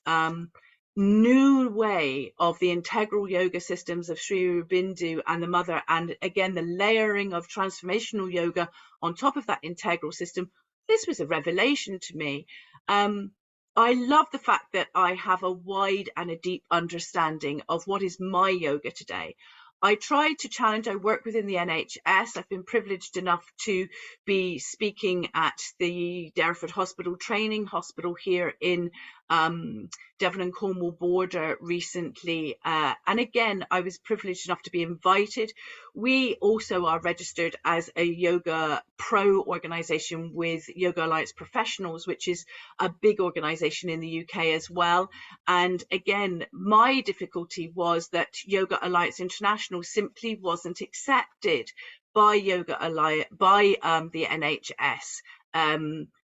new way of the integral yoga systems of Sri Aurobindo and the mother, and again the layering of transformational yoga on top of that integral system. This was a revelation to me. I love the fact that I have a wide and a deep understanding of what is my yoga today. I try to challenge, I work within the NHS. I've been privileged enough to be speaking at the Derriford Hospital Training Hospital here in Devon and Cornwall border recently. And again, I was privileged enough to be invited. We also are registered as a yoga pro organisation with Yoga Alliance Professionals, which is a big organisation in the UK as well. And again, my difficulty was that Yoga Alliance International simply wasn't accepted by Yoga Alliance, by the NHS.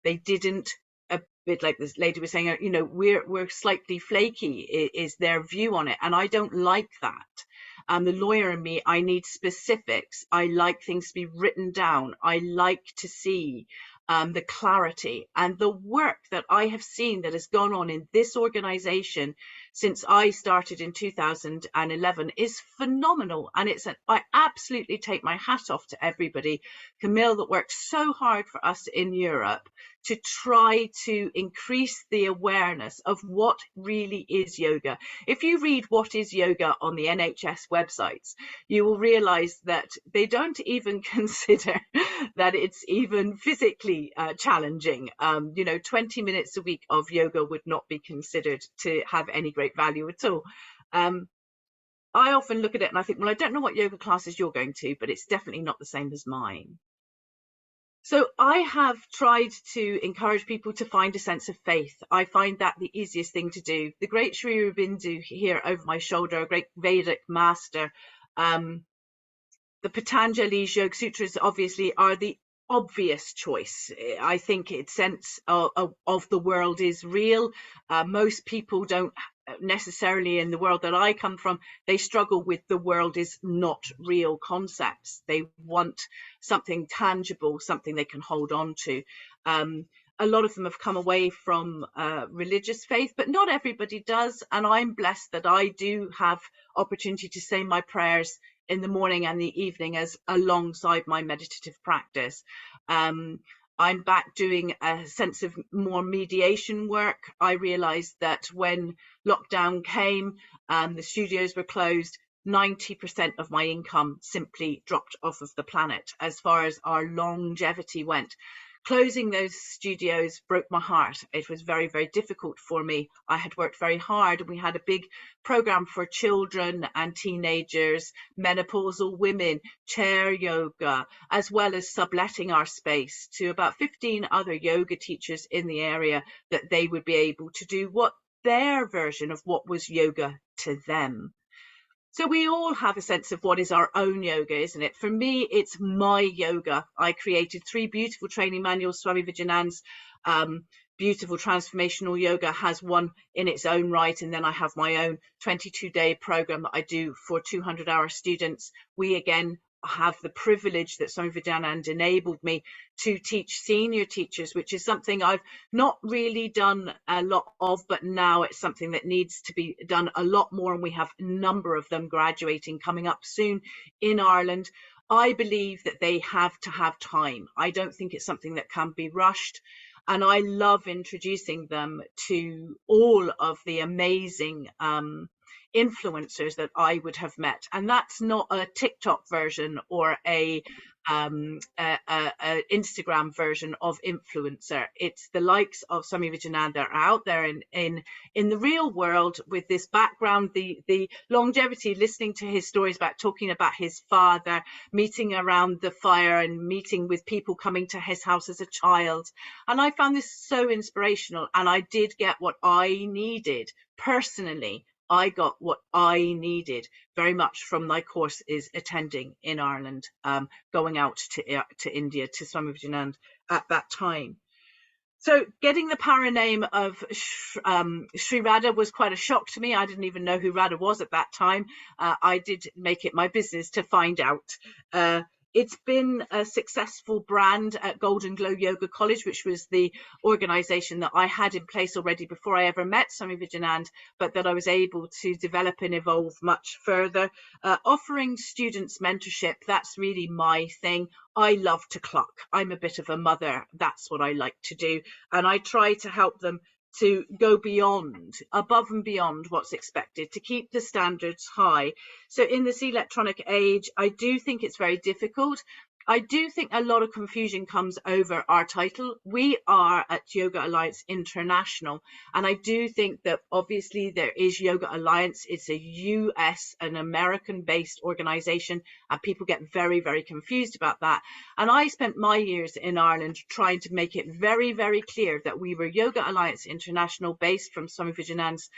They didn't, a bit like this lady was saying, you know, we're slightly flaky is their view on it, and I don't like that. The lawyer in me, I need specifics. I like things to be written down. I like to see the clarity and the work that I have seen that has gone on in this organization since I started in 2011 is phenomenal. And I absolutely take my hat off to everybody, Camille, that works so hard for us in Europe to try to increase the awareness of what really is yoga. If you read what is yoga on the NHS websites, you will realize that they don't even consider that it's even physically challenging. 20 minutes a week of yoga would not be considered to have any great value at all. I often look at it and I think, well, I don't know what yoga classes you're going to, but it's definitely not the same as mine. So I have tried to encourage people to find a sense of faith. I find that the easiest thing to do. The great Sri Aurobindo here over my shoulder, a great Vedic master, the Patanjali's Yoga Sutras obviously are the obvious choice. I think its sense of the world is real. Most people don't necessarily, in the world that I come from, they struggle with the world is not real concepts. They want something tangible, something they can hold on to. A lot of them have come away from religious faith, but not everybody does. And I'm blessed that I do have opportunity to say my prayers in the morning and the evening as alongside my meditative practice. I'm back doing a sense of more mediation work. I realized that when lockdown came and the studios were closed, 90% of my income simply dropped off of the planet as far as our longevity went. Closing those studios broke my heart. It was very, very difficult for me. I had worked very hard and we had a big program for children and teenagers, menopausal women, chair yoga, as well as subletting our space to about 15 other yoga teachers in the area that they would be able to do what their version of what was yoga to them. So we all have a sense of what is our own yoga, isn't it? For me, it's my yoga. I created 3 beautiful training manuals. Swami Vidyanand's beautiful transformational yoga has one in its own right. And then I have my own 22-day program that I do for 200-hour students. We again have the privilege that Swami Vidyanand enabled me to teach senior teachers, which is something I've not really done a lot of, but now it's something that needs to be done a lot more. And we have a number of them graduating coming up soon in Ireland. I believe that they have to have time. I don't think it's something that can be rushed. And I love introducing them to all of the amazing influencers that I would have met. And that's not a TikTok version or a Instagram version of influencer. It's the likes of Swami Vidyanand that are out there in the real world with this background, the longevity, listening to his stories about talking about his father, meeting around the fire and meeting with people coming to his house as a child. And I found this so inspirational, and I did get what I needed personally. I got what I needed very much from my courses attending in Ireland, going out to India, to Swami Vidyanand at that time. So getting the para name of Sri Radha was quite a shock to me. I didn't even know who Radha was at that time. I did make it my business to find out. It's been a successful brand at Golden Glow Yoga College, which was the organization that I had in place already before I ever met Swami Vidyanand, but that I was able to develop and evolve much further. Offering students mentorship, that's really my thing. I love to cluck. I'm a bit of a mother. That's what I like to do. And I try to help them to go beyond, above and beyond what's expected, to keep the standards high. So in this electronic age, I do think it's very difficult. I do think a lot of confusion comes over our title. We are at Yoga Alliance International, and I do think that obviously there is Yoga Alliance. It's a US, an American-based organization, and people get very, very confused about that. And I spent my years in Ireland trying to make it very, very clear that we were Yoga Alliance International, based from Swami Vidyanand's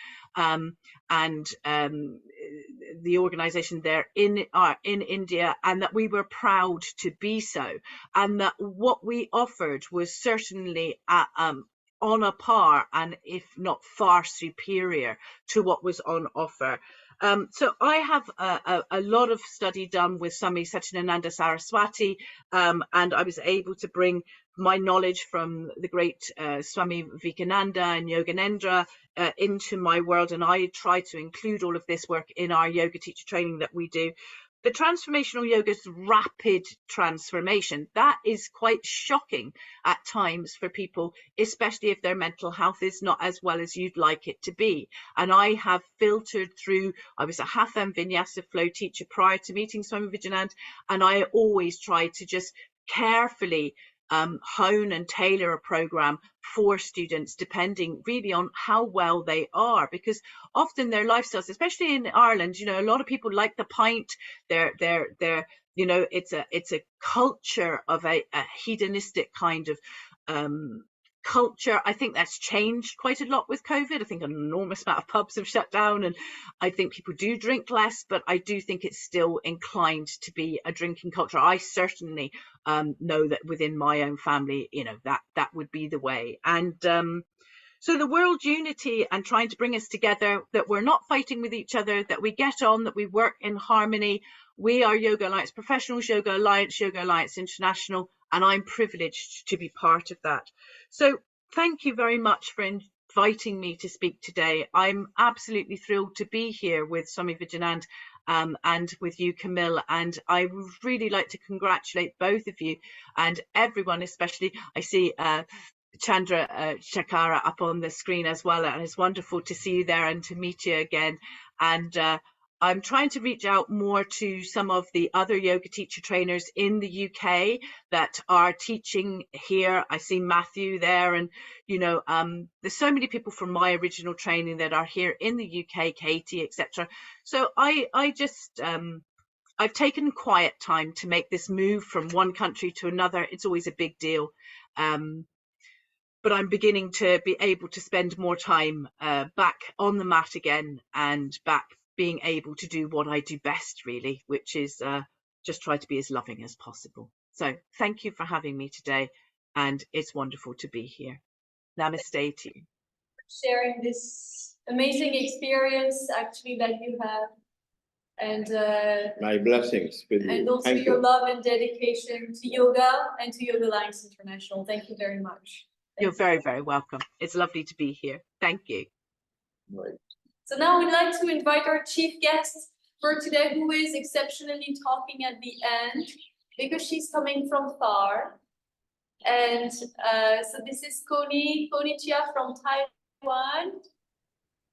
the organization there in India, and that we were proud to be so, and that what we offered was certainly on a par, and if not far superior to what was on offer. So I have a lot of study done with Swami Satchidananda Saraswati, and I was able to bring my knowledge from the great Swami Vidyanand and Yoganendra into my world, and I try to include all of this work in our yoga teacher training that we do. The transformational yoga's rapid transformation, that is quite shocking at times for people, especially if their mental health is not as well as you'd like it to be. And I have filtered through, I was a Hatha and Vinyasa flow teacher prior to meeting Swami Vidyanand, and I always try to just carefully hone and tailor a program for students depending really on how well they are, because often their lifestyles, especially in Ireland, you know, a lot of people like the pint, they're you know, it's a culture of a hedonistic kind of culture. I think that's changed quite a lot with COVID. I think an enormous amount of pubs have shut down, and I think people do drink less, but I do think it's still inclined to be a drinking culture. I certainly know that within my own family, you know, that would be the way. And so the world unity and trying to bring us together, that we're not fighting with each other, that we get on, that we work in harmony. We are Yoga Alliance Professionals, Yoga Alliance International, and I'm privileged to be part of that. So thank you very much for inviting me to speak today. I'm absolutely thrilled to be here with Swami Vidyanand and with you, Camille, and I would really like to congratulate both of you and everyone, especially I see Chandra Shakara up on the screen as well, and it's wonderful to see you there and to meet you again. And I'm trying to reach out more to some of the other yoga teacher trainers in the UK that are teaching here. I see Matthew there, and you know, there's so many people from my original training that are here in the UK, Katie, etc. So I just I've taken quiet time to make this move from one country to another. It's always a big deal. But I'm beginning to be able to spend more time back on the mat again, and back being able to do what I do best, really, which is just try to be as loving as possible. So thank you for having me today, and it's wonderful to be here. Namaste to you. Sharing this amazing experience actually that you have, and My blessings with you. and also Thank your you. love and dedication to yoga and to Yoga Alliance International. Thank you very much. You're very, very welcome. It's lovely to be here. Thank you. Right. So now we'd like to invite our chief guest for today, who is exceptionally talking at the end because she's coming from far. And so this is Konnichiwa from Taiwan.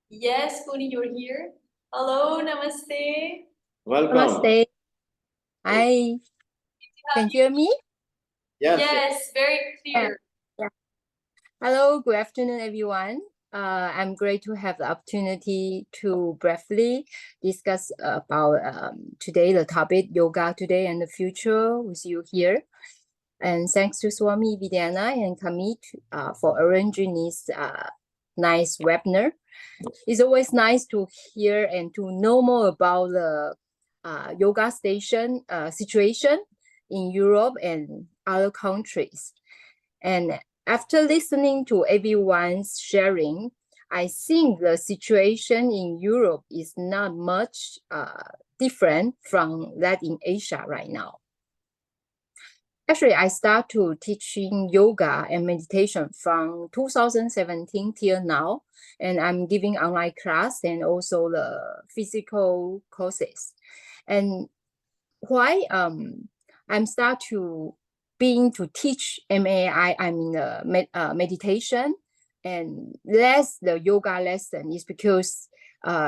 Yes, Koni, you're here. Hello, namaste. Welcome. Namaste. Hi. Can you hear me? Yes, very clear. Yeah. Hello, good afternoon, everyone. I'm great to have the opportunity to briefly discuss about today the topic yoga today and the future with you here. And thanks to Swami Vidyanand and Camille for arranging this nice webinar. It's always nice to hear and to know more about the yoga station situation in Europe and other countries. And after listening to everyone's sharing, I think the situation in Europe is not much different from that in Asia right now. Actually, I started teaching yoga and meditation from 2017 till now, and I'm giving online class and also the physical courses. And why I'm start to teach MAI, I mean meditation and less the yoga lesson is because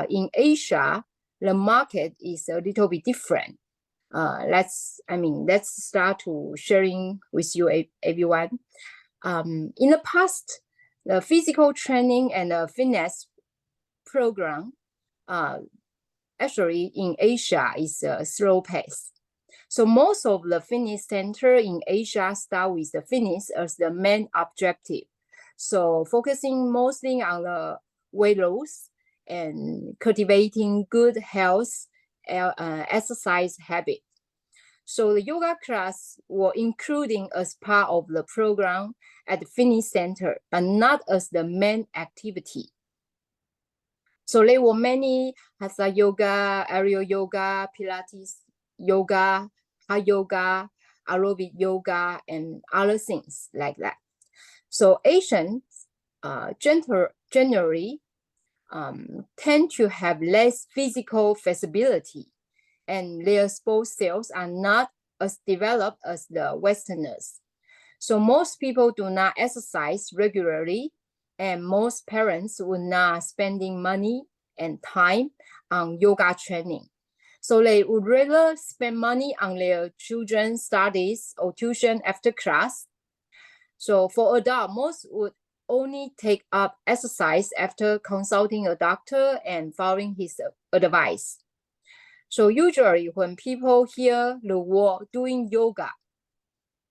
in Asia the market is a little bit different. Let's start to sharing with you everyone. In the past, the physical training and the fitness program actually in Asia is a slow pace. So most of the fitness center in Asia start with the fitness as the main objective. So focusing mostly on the weight loss and cultivating good health exercise habit. So the yoga class were including as part of the program at the fitness center, but not as the main activity. So there were many hatha yoga, aerial yoga, Pilates yoga, hot yoga, aerobic yoga, and other things like that. So Asians generally tend to have less physical flexibility, and their sports skills are not as developed as the Westerners. So most people do not exercise regularly, and most parents would not spending money and time on yoga training. So they would rather spend money on their children's studies or tuition after class. So for adults, most would only take up exercise after consulting a doctor and following his advice. So usually when people hear the word doing yoga,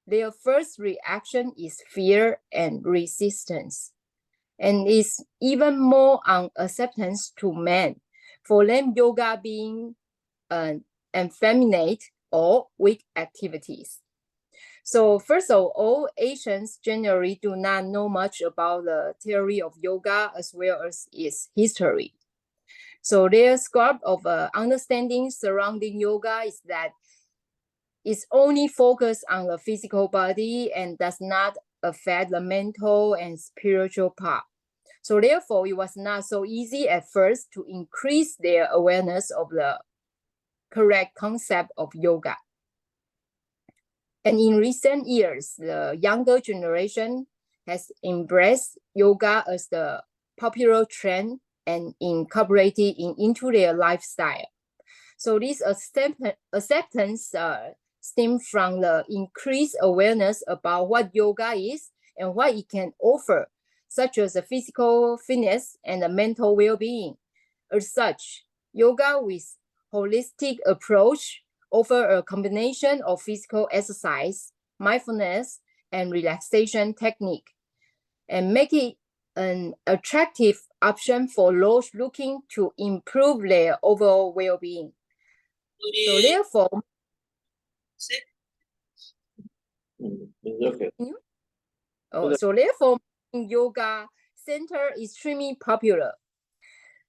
their first reaction is fear and resistance. And it's even more on acceptance to men. For them, yoga being effeminate or weak activities. So first of all, Asians generally do not know much about the theory of yoga as well as its history. So their scope of understanding surrounding yoga is that it's only focused on the physical body and does not affect the mental and spiritual part. So therefore, it was not so easy at first to increase their awareness of the correct concept of yoga. And in recent years, the younger generation has embraced yoga as the popular trend and incorporated it into their lifestyle. So this acceptance stems from the increased awareness about what yoga is and what it can offer, such as the physical fitness and the mental well-being. As such, yoga with holistic approach offer a combination of physical exercise, mindfulness, and relaxation technique, and make it an attractive option for those looking to improve their overall well-being. So therefore, It's okay. so therefore, yoga center is extremely popular.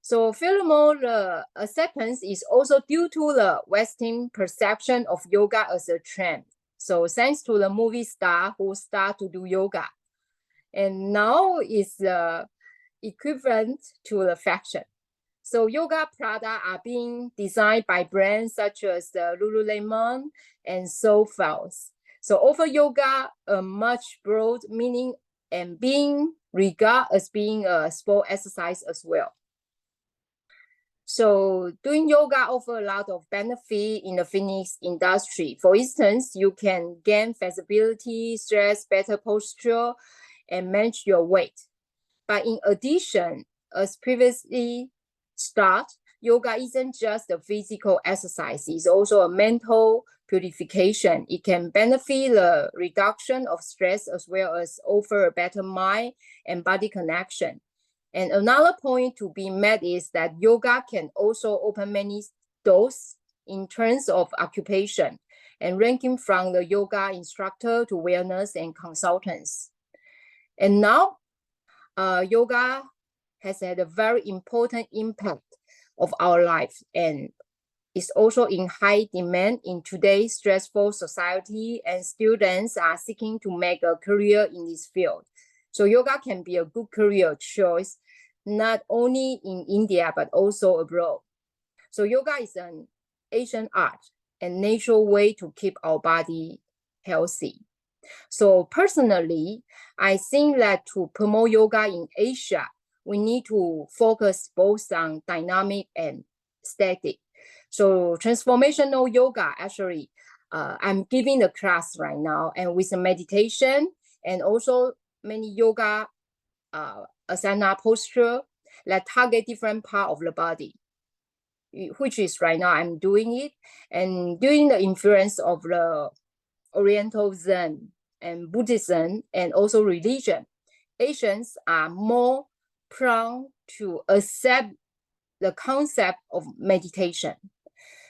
So furthermore, the acceptance is also due to the Western perception of yoga as a trend. So thanks to the movie star who start to do yoga. And now it's equivalent to the fashion. So yoga products are being designed by brands such as Lululemon and so forth. So offer yoga a much broad meaning and being regarded as being a sport exercise as well. So doing yoga offers a lot of benefit in the fitness industry. For instance, you can gain flexibility, stress, better posture, and manage your weight. But in addition, as previously stated, yoga isn't just a physical exercise, it's also a mental purification. It can benefit the reduction of stress as well as offer a better mind and body connection. And another point to be made is that yoga can also open many doors in terms of occupation and ranking from the yoga instructor to wellness and consultants. And now, yoga has had a very important impact of our life and is also in high demand in today's stressful society, and students are seeking to make a career in this field. So yoga can be a good career choice, not only in India, but also abroad. So yoga is an Asian art and natural way to keep our body healthy. So personally, I think that to promote yoga in Asia, we need to focus both on dynamic and static. So transformational yoga, actually, I'm giving a class right now, and with a meditation and also many yoga asana posture that target different part of the body, which is right now I'm doing it. And during the influence of the Oriental Zen and Buddhism and also religion, Asians are more prone to accept the concept of meditation.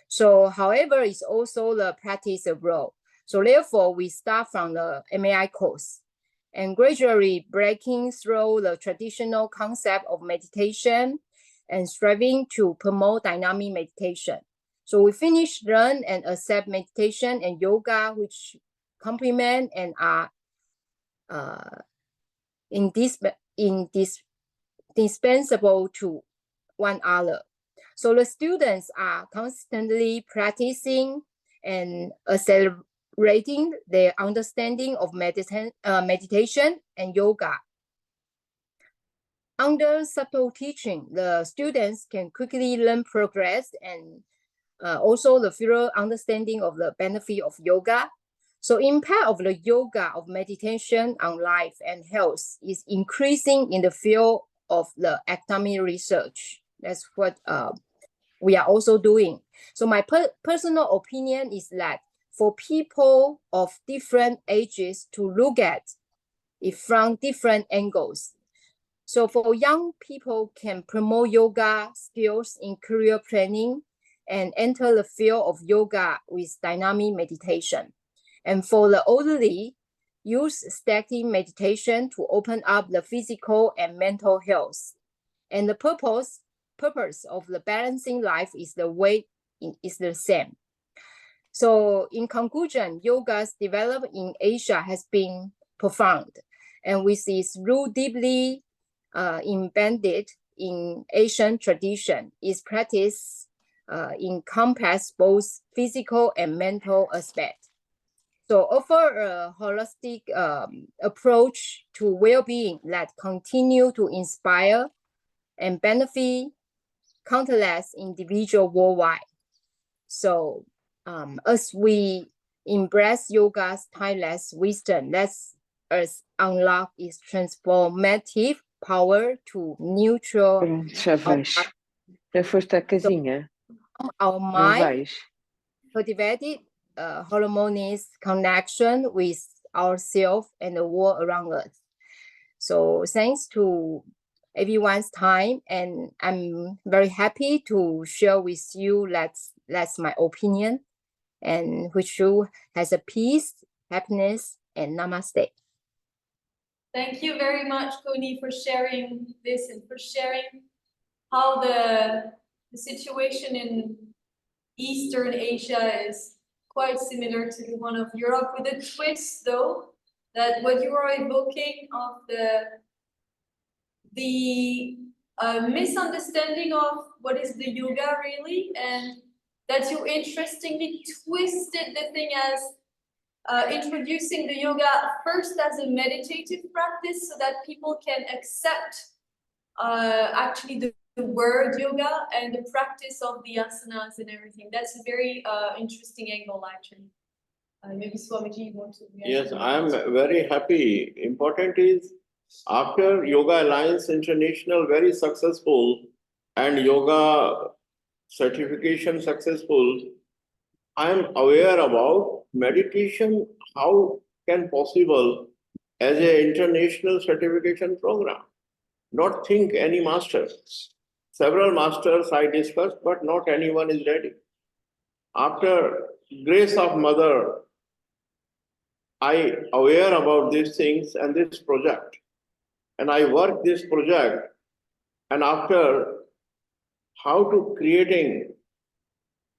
So however, it's also the practice abroad. So therefore, we start from the MAI course and gradually breaking through the traditional concept of meditation and striving to promote dynamic meditation. So we finish learn and accept meditation and yoga, which complement and are indispensable to one another. So the students are constantly practicing and accelerating their understanding of meditation and yoga. Under subtle teaching, the students can quickly learn progress and also the full understanding of the benefit of yoga. So impact of the yoga of meditation on life and health is increasing in the field of the academic research. That's what we are also doing. So my personal opinion is that for people of different ages to look at it from different angles. So for young people can promote yoga skills in career planning and enter the field of yoga with dynamic meditation. And for the elderly, use static meditation to open up the physical and mental health. And the purpose of the balancing life is the same. So in conclusion, yoga's development in Asia has been profound, and with its root deeply embedded in Asian tradition, its practice encompasses both physical and mental aspects. So offer a holistic approach to well-being that continue to inspire and benefit countless individuals worldwide. So as we embrace yoga's timeless wisdom, let's unlock its transformative power to neutral Pronto, já vejo. Já foste à casinha? our Não mind, vais? cultivated harmonious connection with ourselves and the world around us. So thanks to everyone's time, and I'm very happy to share with you that's my opinion, and wish you has a peace, happiness, and namaste. Thank you very much, Koni, for sharing this and for sharing how the situation in Eastern Asia is quite similar to the one of Europe, with a twist, though, that what you are evoking of the misunderstanding of what is the yoga really, and that you interestingly twisted the thing as introducing the yoga first as a meditative practice so that people can accept actually the word yoga and the practice of the asanas and everything. That's a very interesting angle, actually. Maybe Swamiji, you want to? Yes, I am very happy. Important is after Yoga Alliance International very successful and yoga certification successful, I am aware about meditation, how can possible as an international certification program. Not think any master. Several masters I discussed, but not anyone is ready. After grace of Mother, I aware about these things and this project. And I work this project, and after how to creating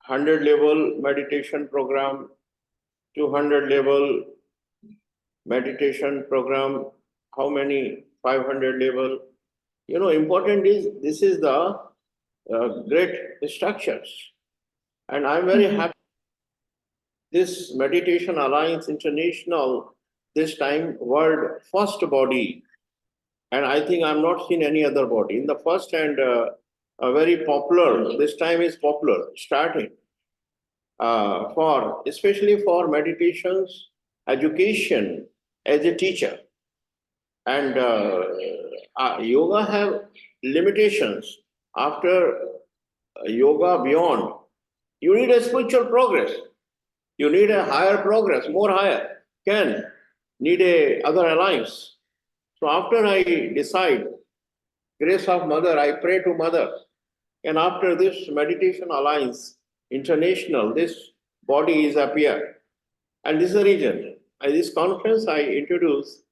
100 level meditation program, 200 level meditation program, how many 500 level. You know, important is this is the great structures. And I'm very happy. This Meditation Alliance International, this time world first body. And I think I'm not seen any other body. In the first and very popular, this time is popular, starting especially for meditations, education as a teacher. And yoga have limitations. After yoga beyond, you need a spiritual progress. You need a higher progress, more higher, need a other alliance. So after I decide, grace of Mother, I pray to Mother. And after this Meditation Alliance International, this body is appeared. And this is the reason. At this conference, I introduce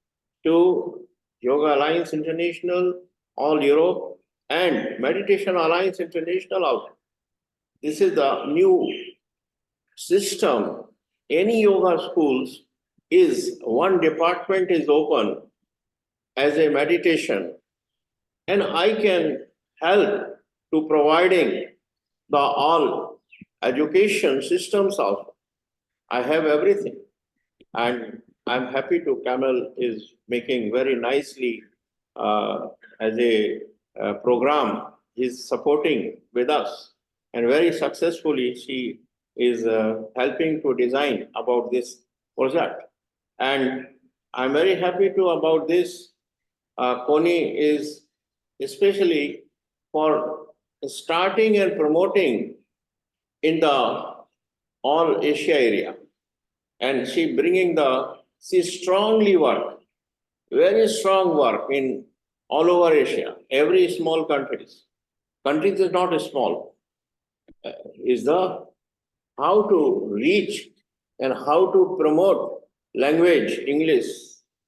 to Yoga Alliance International, all Europe, and Meditation Alliance International also. This is the new system. Any yoga schools is one department is open as a meditation, and I can help to providing the all education systems also. I have everything, and I'm happy to Kamal is making very nicely as a program. He's supporting with us, and very successfully she is helping to design about this project. And I'm very happy to about this. Koni is especially for starting and promoting in the all Asia area, and she strongly work, very strong work in all over Asia, every small countries. Countries is not small, is the how to reach and how to promote language, English,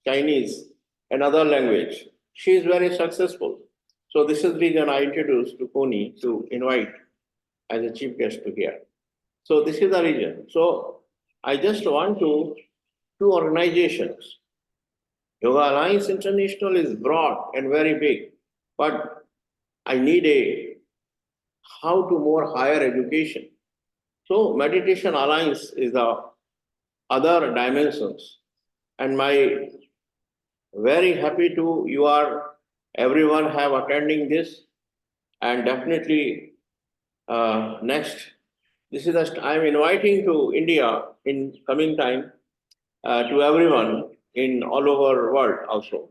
Chinese, and other language. She is very successful. So this is the reason I introduced to Koni to invite as a chief guest to here. So this is the reason. So I just want to two organizations. Yoga Alliance International is broad and very big, but I need a how to more higher education. So Meditation Alliance is the other dimensions. And my very happy to you are everyone have attending this, and definitely next. This is I'm inviting to India in coming time to everyone in all over world also,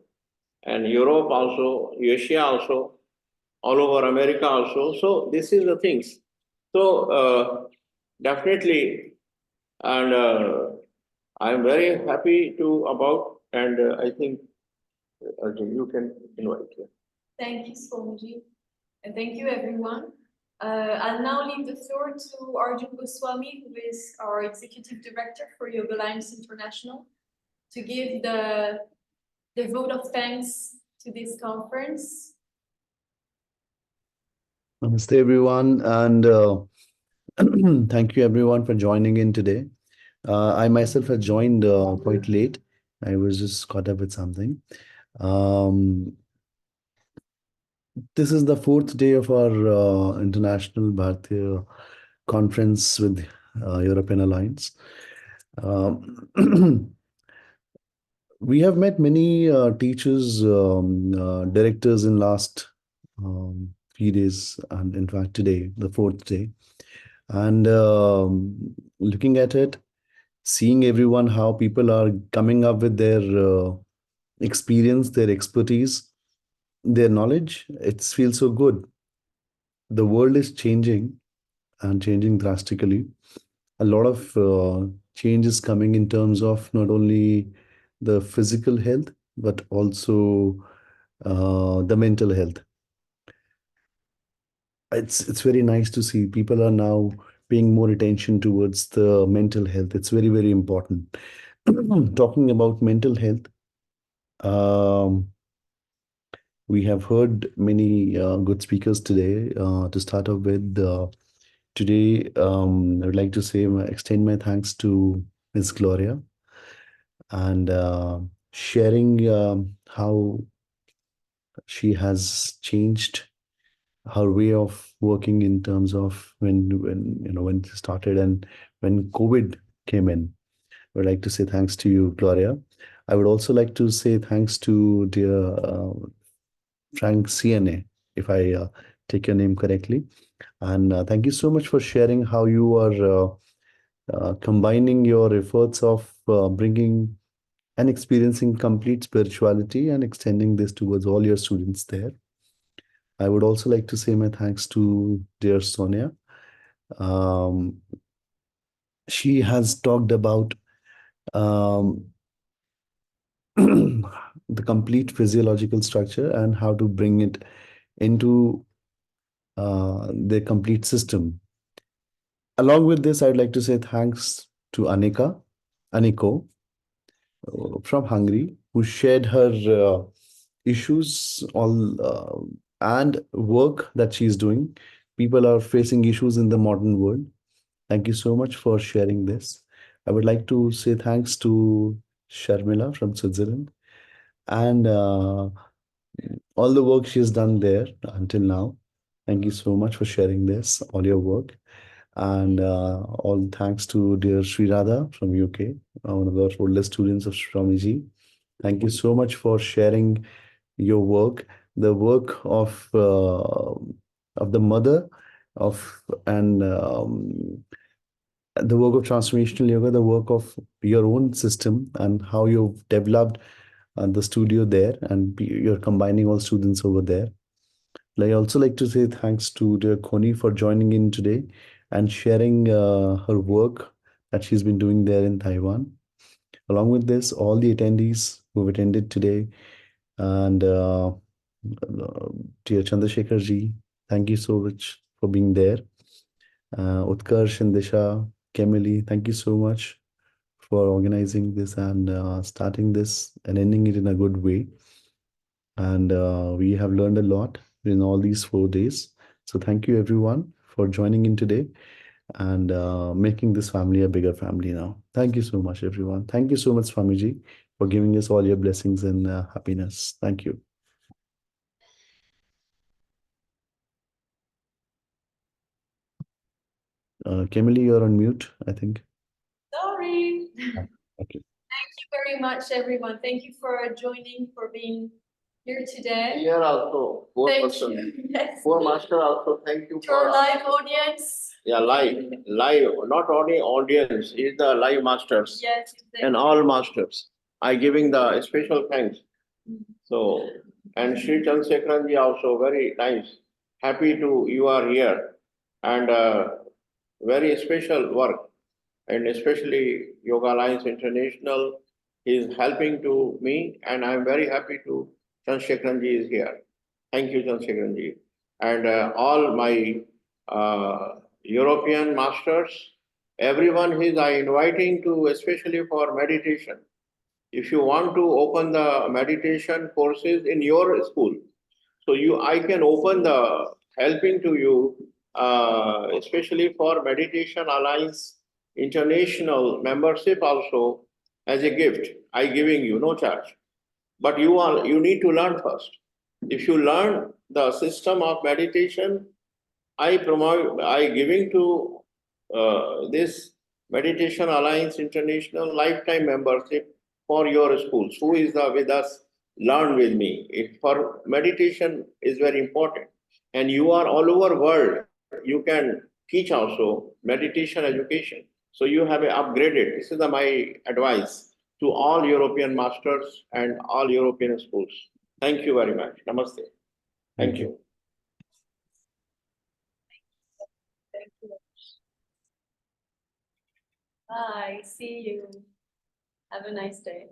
and Europe also, Asia also, all over America also. So this is the things. So definitely, and I'm very happy to about, and I think you can invite. Thank you, Swamiji, and thank you, everyone. I'll now leave the floor to Arjun Goswami, who is our Executive Director for Yoga Alliance International, to give the vote of thanks to this conference. Namaste, everyone, and thank you, everyone, for joining in today. I myself had joined quite late. I was just caught up with something. This is the fourth day of our International Bharatiya Conference with European Alliance. We have met many teachers, directors in last few days, and in fact today, the fourth day. And looking at it, seeing everyone, how people are coming up with their experience, their expertise, their knowledge, it feels so good. The world is changing and changing drastically. A lot of change is coming in terms of not only the physical health, but also the mental health. It's very nice to see people are now paying more attention towards the mental health. It's very, very important. Talking about mental health, we have heard many good speakers today. To start off with, today I would like to extend my thanks to Ms. Gloria, and sharing how she has changed her way of working in terms of when she started and when COVID came in. I would like to say thanks to you, Gloria. I would also like to say thanks to dear Frank CNA, if I take your name correctly. And thank you so much for sharing how you are combining your efforts of bringing and experiencing complete spirituality and extending this towards all your students there. I would also like to say my thanks to dear Sonia. She has talked about the complete physiological structure and how to bring it into the complete system. Along with this, I'd like to say thanks to Aniko from Hungary, who shared her issues and work that she's doing. People are facing issues in the modern world. Thank you so much for sharing this. I would like to say thanks to Sharmila from Switzerland, and all the work she has done there until now. Thank you so much for sharing this, all your work. And all thanks to dear Sri Radha from UK, one of our oldest students of Swamiji. Thank you so much for sharing your work, the work of the mother of, and the work of transformational yoga, the work of your own system, and how you've developed the studio there, and you're combining all students over there. I also like to say thanks to dear Connie for joining in today and sharing her work that she's been doing there in Taiwan. Along with this, all the attendees who have attended today, and dear Chandrasekhar ji, thank you so much for being there. Utkarsh and Disha, Kemili, thank you so much for organizing this and starting this and ending it in a good way. And we have learned a lot in all these 4 days. So thank you everyone for joining in today and making this family a bigger family now. Thank you so much, everyone. Thank you so much, Swamiji, for giving us all your blessings and happiness. Thank you. Kemili, you're on mute, I think. Sorry. Okay. Thank you very much, everyone. Thank you for joining, for being here today. Here also, four Thank person. you. Yes. Four master also, thank you To our for. live audience. Yeah, live, not only audience, is the live masters. Yes, exactly. And all masters. I giving the special thanks. So, and Sri Chandrasekharan ji also very nice. Happy to you are here, and very special work, and especially Yoga Alliance International is helping to me, and I'm very happy to Chandrasekharan ji is here. Thank you, Chandrasekharan ji, and all my European masters, everyone is I inviting to, especially for meditation. If you want to open the meditation courses in your school, so I can open the helping to you, especially for Meditation Alliance International membership also as a gift. I giving you no charge, but you need to learn first. If you learn the system of meditation, I giving to this Meditation Alliance International lifetime membership for your schools. Who is with us? Learn with me. For meditation is very important, and you are all over world. You can teach also meditation education. So you have upgraded. This is my advice to all European masters and all European schools. Thank you very much. Namaste. Thank you. Thank you. Bye. See you. Have a nice day.